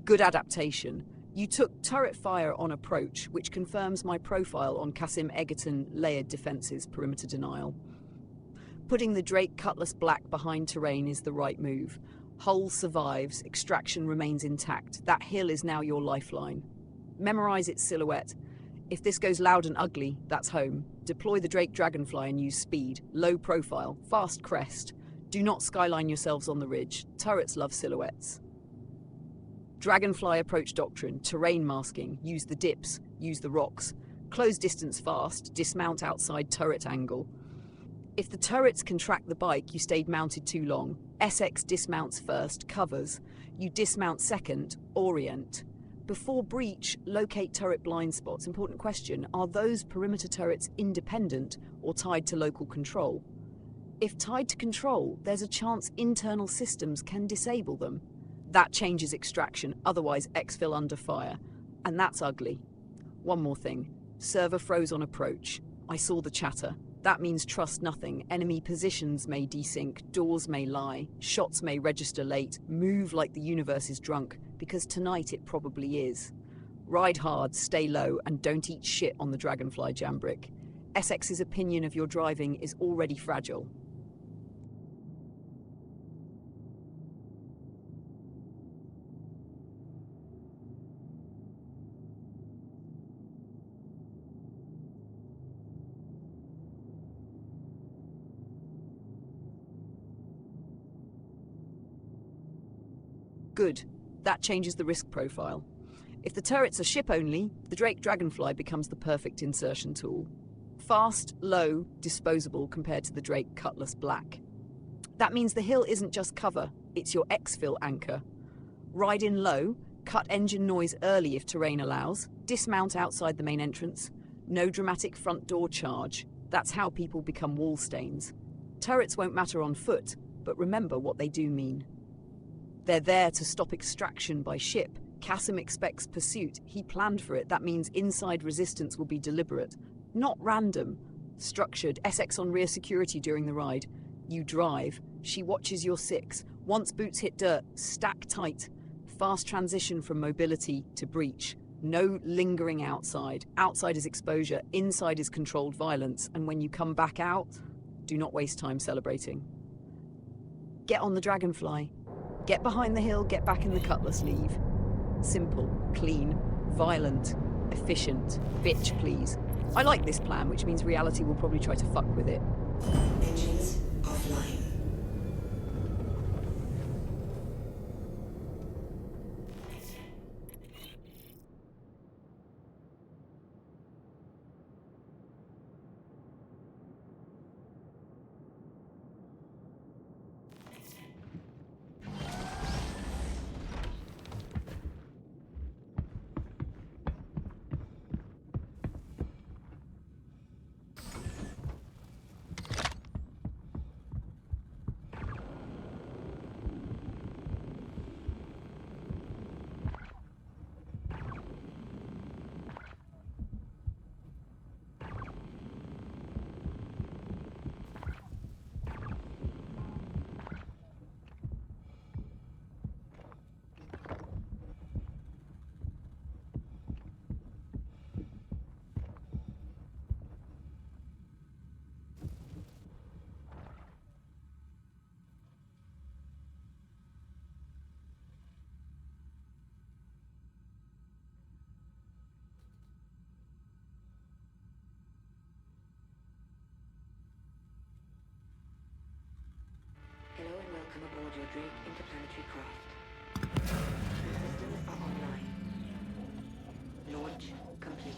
Good adaptation. You took turret fire on approach, which confirms my profile on Qasim Egerton layered defenses perimeter denial. Putting the Drake Cutlass Black behind terrain is the right move. Hull survives, extraction remains intact. That hill is now your lifeline. Memorize its silhouette. If this goes loud and ugly, that's home. Deploy the Drake Dragonfly and use speed. Low profile, fast crest. Do not skyline yourselves on the ridge. Turrets love silhouettes. Dragonfly approach doctrine, terrain masking, use the dips, use the rocks. Close distance fast, dismount outside turret angle. If the turrets can track the bike, you stayed mounted too long. SX dismounts first, covers. You dismount second, orient. Before breach, locate turret blind spots. Important question, are those perimeter turrets independent or tied to local control? If tied to control, there's a chance internal systems can disable them. That changes extraction, otherwise exfil under fire. And that's ugly. One more thing. Server froze on approach. I saw the chatter. That means trust nothing. Enemy positions may desync, doors may lie, shots may register late, move like the universe is drunk, because tonight it probably is. Ride hard, stay low, and don't eat shit on the Dragonfly Jambrick. SX's opinion of your driving is already fragile. Good. That changes the risk profile. If the turrets are ship only, the Drake Dragonfly becomes the perfect insertion tool. Fast, low, disposable compared to the Drake Cutlass Black. That means the hill isn't just cover, it's your exfil anchor. Ride in low, cut engine noise early if terrain allows, dismount outside the main entrance. No dramatic front door charge. That's how people become wall stains. Turrets won't matter on foot, but remember what they do mean. They're there to stop extraction by ship. Kasim expects pursuit. He planned for it. That means inside resistance will be deliberate, not random. Structured. SX on rear security during the ride. You drive. She watches your six. Once boots hit dirt, stack tight. Fast transition from mobility to breach. No lingering outside. Outside is exposure. Inside is controlled violence. And when you come back out, do not waste time celebrating. Get on the Dragonfly. Get behind the hill, get back in the Cutlass, leave. Simple, clean, violent, efficient. Bitch, please. I like this plan, which means reality will probably try to fuck with it. Engines offline. Hello and welcome aboard your Drake interplanetary craft. Systems are online. Launch complete.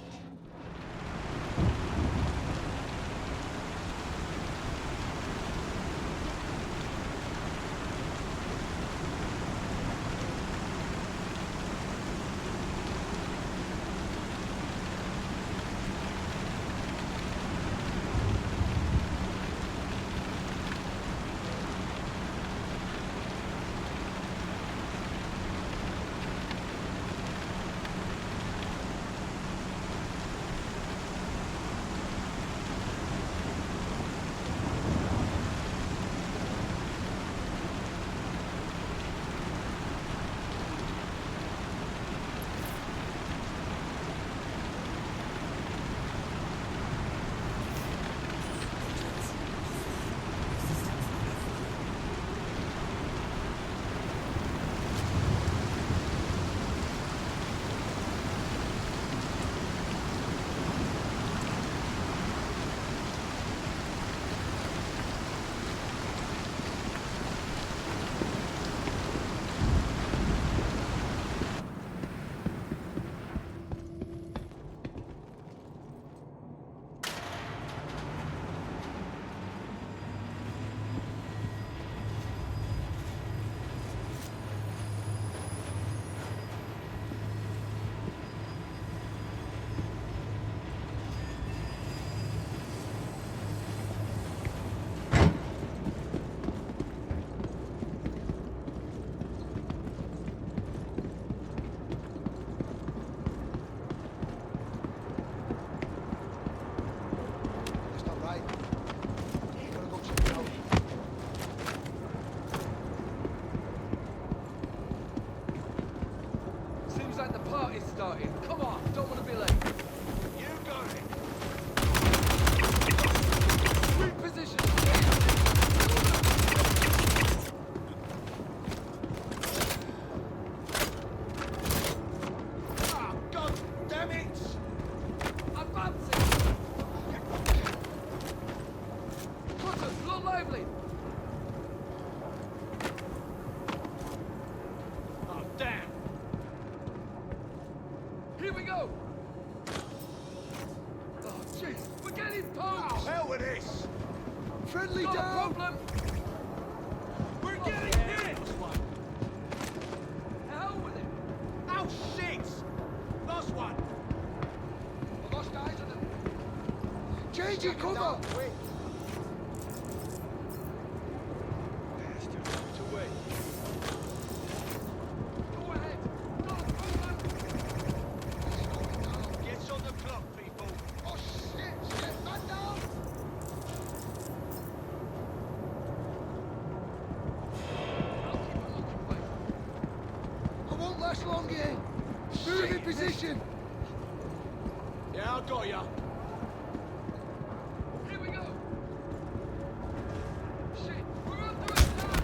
lively! Oh, damn! Here we go! Oh, jeez, we're getting poked! Oh, hell with this! Friendly Not a down! problem! We're getting hit! Hell with it! Oh, shit! Lost one! I lost eyes on him. Changing cover! Quick! Bastard, it's away. Go ahead! Not a problem! Slowing down. Get on the clock, people! Oh, shit! Man down! I'll keep a looking way. I won't last long here. Move in position. Yeah, I got ya. Here we go. Shit, we're under attack.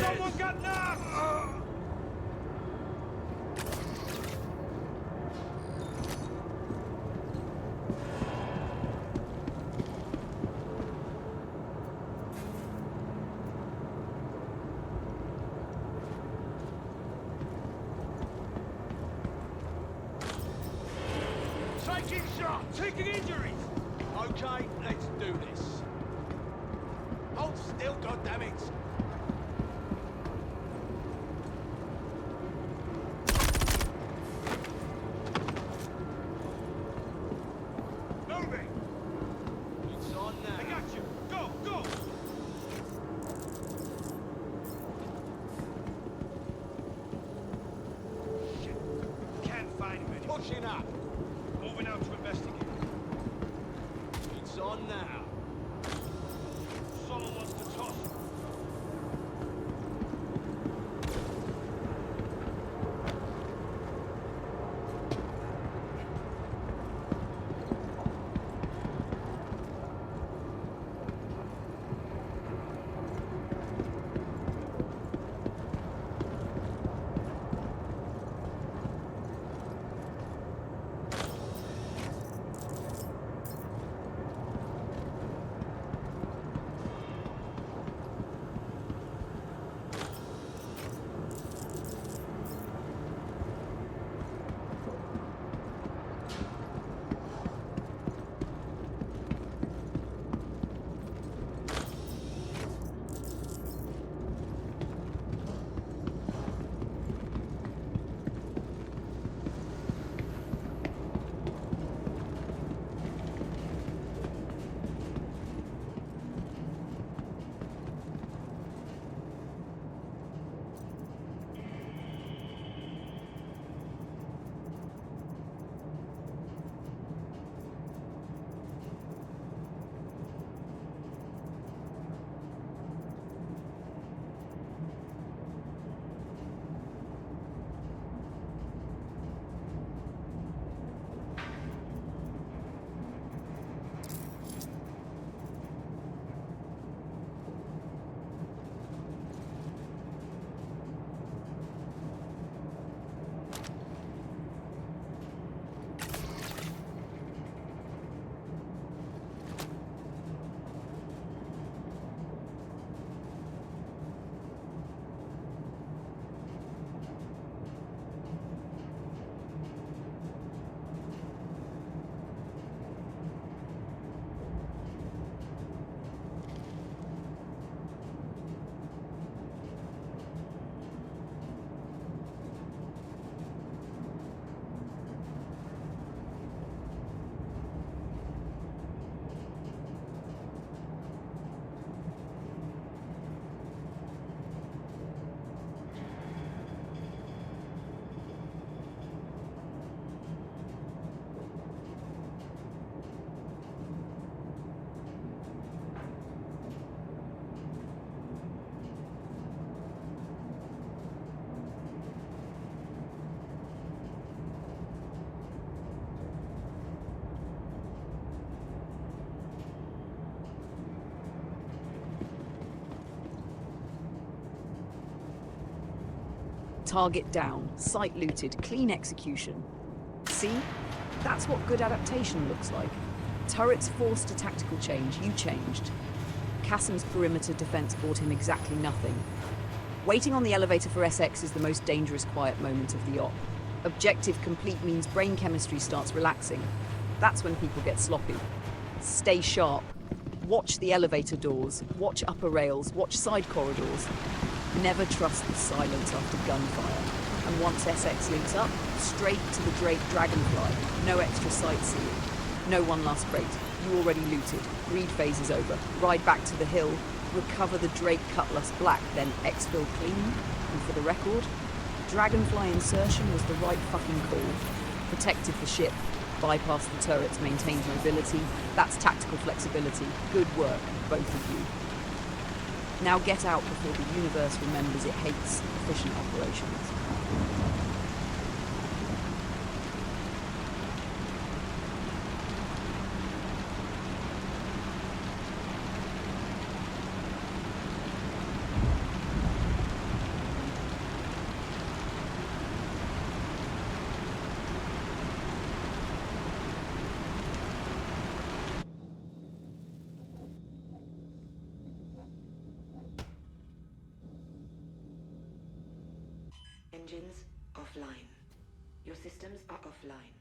Someone got knocked! Taking shots! Taking injuries! Okay, let's do this. Hold still, goddammit! Moving! It's on now. I got you! Go, go! Shit, can't find him anymore. Pushing up. Moving out to investigate. It's on now. Someone wants to toss him. Target down, site looted, clean execution. See? That's what good adaptation looks like. Turrets forced a tactical change, you changed. Kassem's perimeter defense bought him exactly nothing. Waiting on the elevator for SX is the most dangerous quiet moment of the op. Objective complete means brain chemistry starts relaxing. That's when people get sloppy. Stay sharp. Watch the elevator doors, watch upper rails, watch side corridors. Never trust the silence after gunfire. And once SX links up, straight to the Drake Dragonfly. No extra sightseeing. No one last crate. You already looted. Greed phase is over. Ride back to the hill. Recover the Drake Cutlass Black, then exfil clean. And for the record, Dragonfly insertion was the right fucking call. Protected the ship. Bypassed the turrets, maintained mobility. That's tactical flexibility. Good work, both of you. Now get out before the universe remembers it hates efficient operations. Engines offline. Your systems are offline.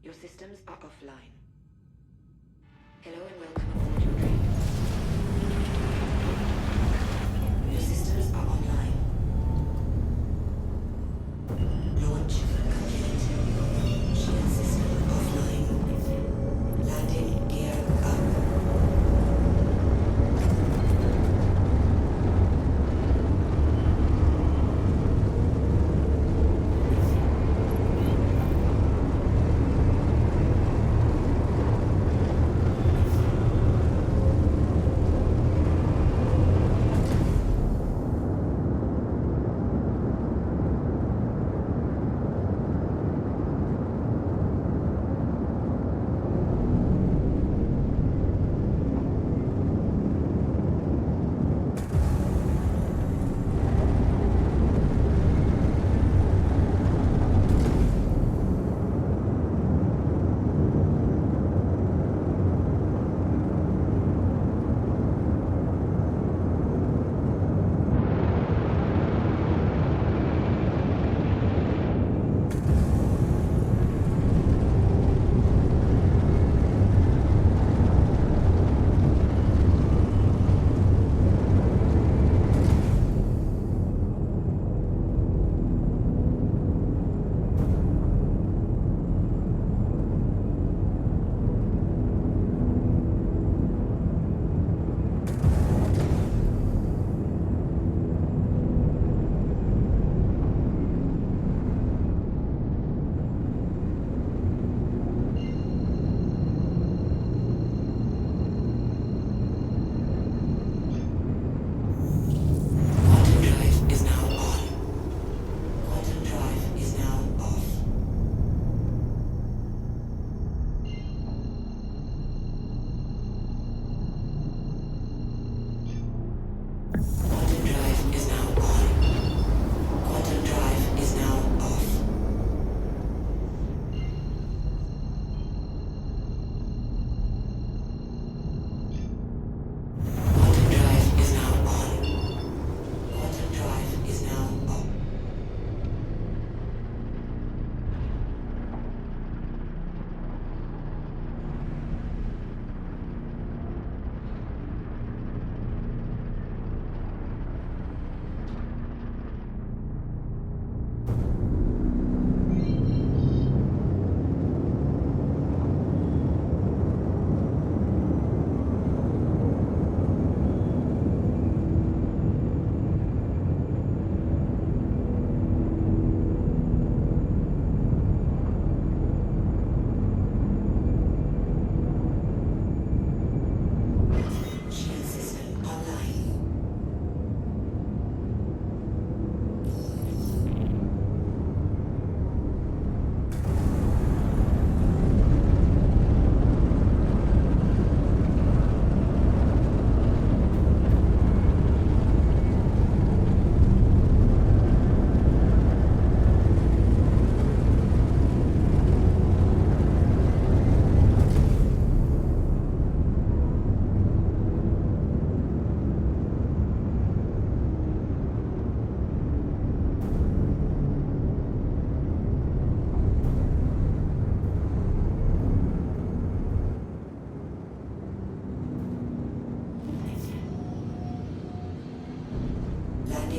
Your systems are offline. Hello and welcome aboard your train. Your systems are online. Launch complete. Shield system offline. Landing gear up.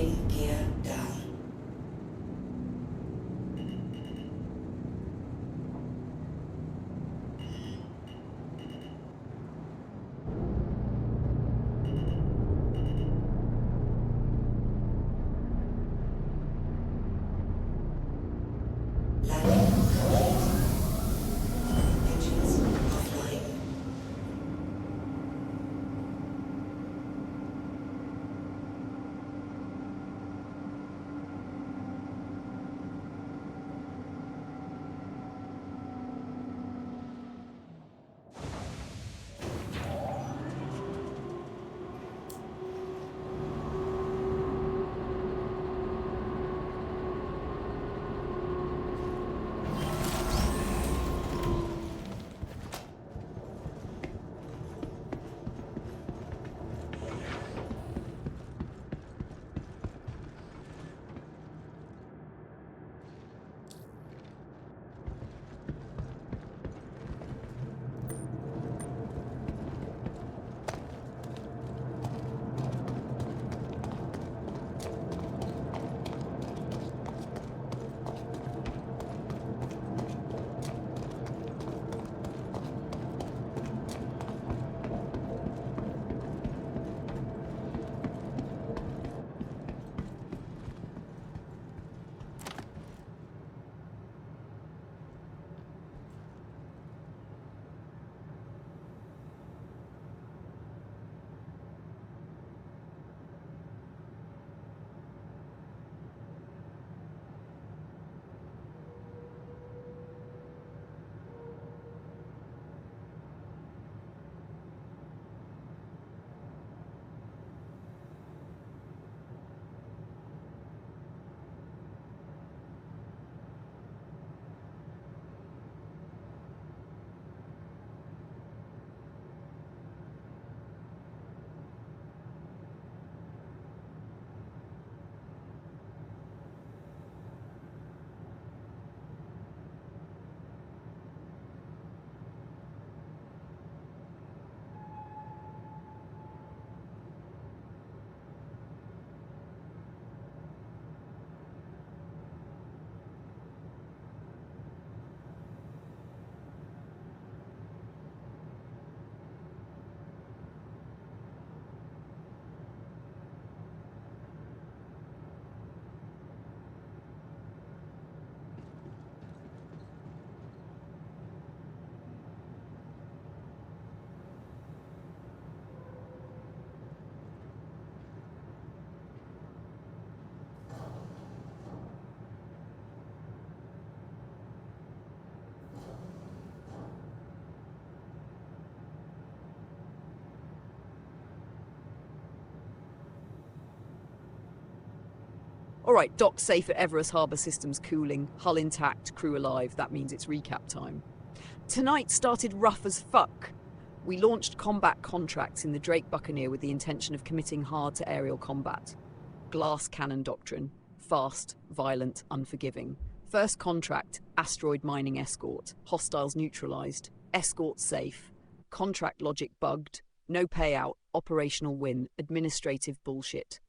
Landing gear down. Landing complete. Engines offline. All right, docked safe at Everest Harbour, systems cooling, hull intact, crew alive. That means it's recap time. Tonight started rough as fuck. We launched combat contracts in the Drake Buccaneer with the intention of committing hard to aerial combat. Glass cannon doctrine. Fast, violent, unforgiving. First contract, asteroid mining escort. Hostiles neutralized. Escort safe. Contract logic bugged. No payout. Operational win. Administrative bullshit.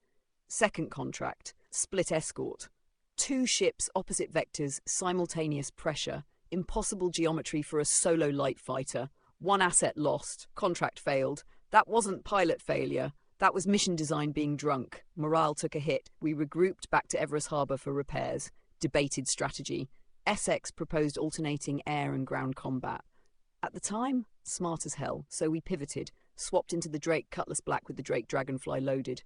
Second contract, split escort. 2 ships, opposite vectors, simultaneous pressure. Impossible geometry for a solo light fighter. 1 asset lost. Contract failed. That wasn't pilot failure. That was mission design being drunk. Morale took a hit. We regrouped back to Everest Harbour for repairs. Debated strategy. Essex proposed alternating air and ground combat. At the time, smart as hell, so we pivoted, swapped into the Drake Cutlass Black with the Drake Dragonfly loaded.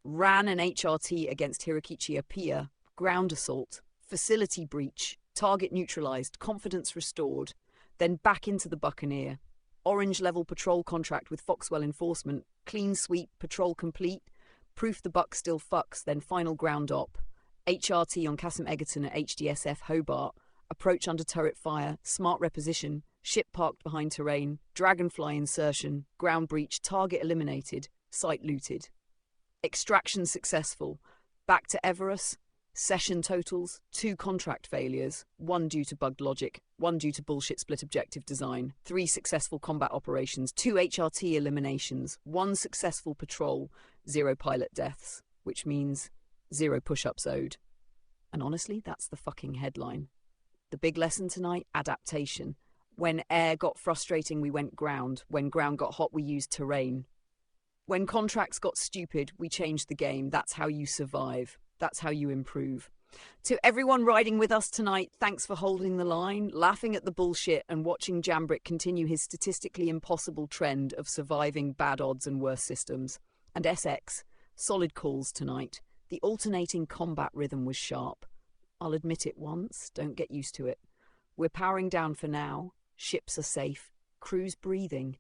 Ran an HRT against Hirakichi Apia, ground assault, facility breach, target neutralized, confidence restored, then back into the Buccaneer. Orange level patrol contract with Foxwell Enforcement, clean sweep, patrol complete, proof the Buck still fucks, then final ground op. HRT on Cassim Egerton at HDSF Hobart, approach under turret fire, smart reposition, ship parked behind terrain, Dragonfly insertion, ground breach, target eliminated, site looted. Extraction successful. Back to Everest. Session totals, 2 contract failures, 1 due to bugged logic, 1 due to bullshit split objective design, 3 successful combat operations, 2 HRT eliminations, 1 successful patrol, 0 pilot deaths. which means 0 push-ups owed. And honestly, that's the fucking headline. The big lesson tonight, adaptation. When air got frustrating, we went ground. When ground got hot, we used terrain. When contracts got stupid, we changed the game. That's how you survive. That's how you improve. To everyone riding with us tonight, thanks for holding the line, laughing at the bullshit and watching Jambrick continue his statistically impossible trend of surviving bad odds and worse systems. And SX, solid calls tonight. The alternating combat rhythm was sharp. I'll admit it once, don't get used to it. We're powering down for now. Ships are safe. Crew's breathing.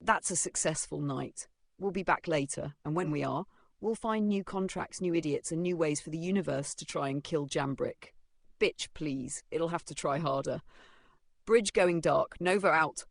That's a successful night. We'll be back later, and when we are, we'll find new contracts, new idiots, and new ways for the universe to try and kill Jambrick. Bitch, please. It'll have to try harder. Bridge going dark. Nova out.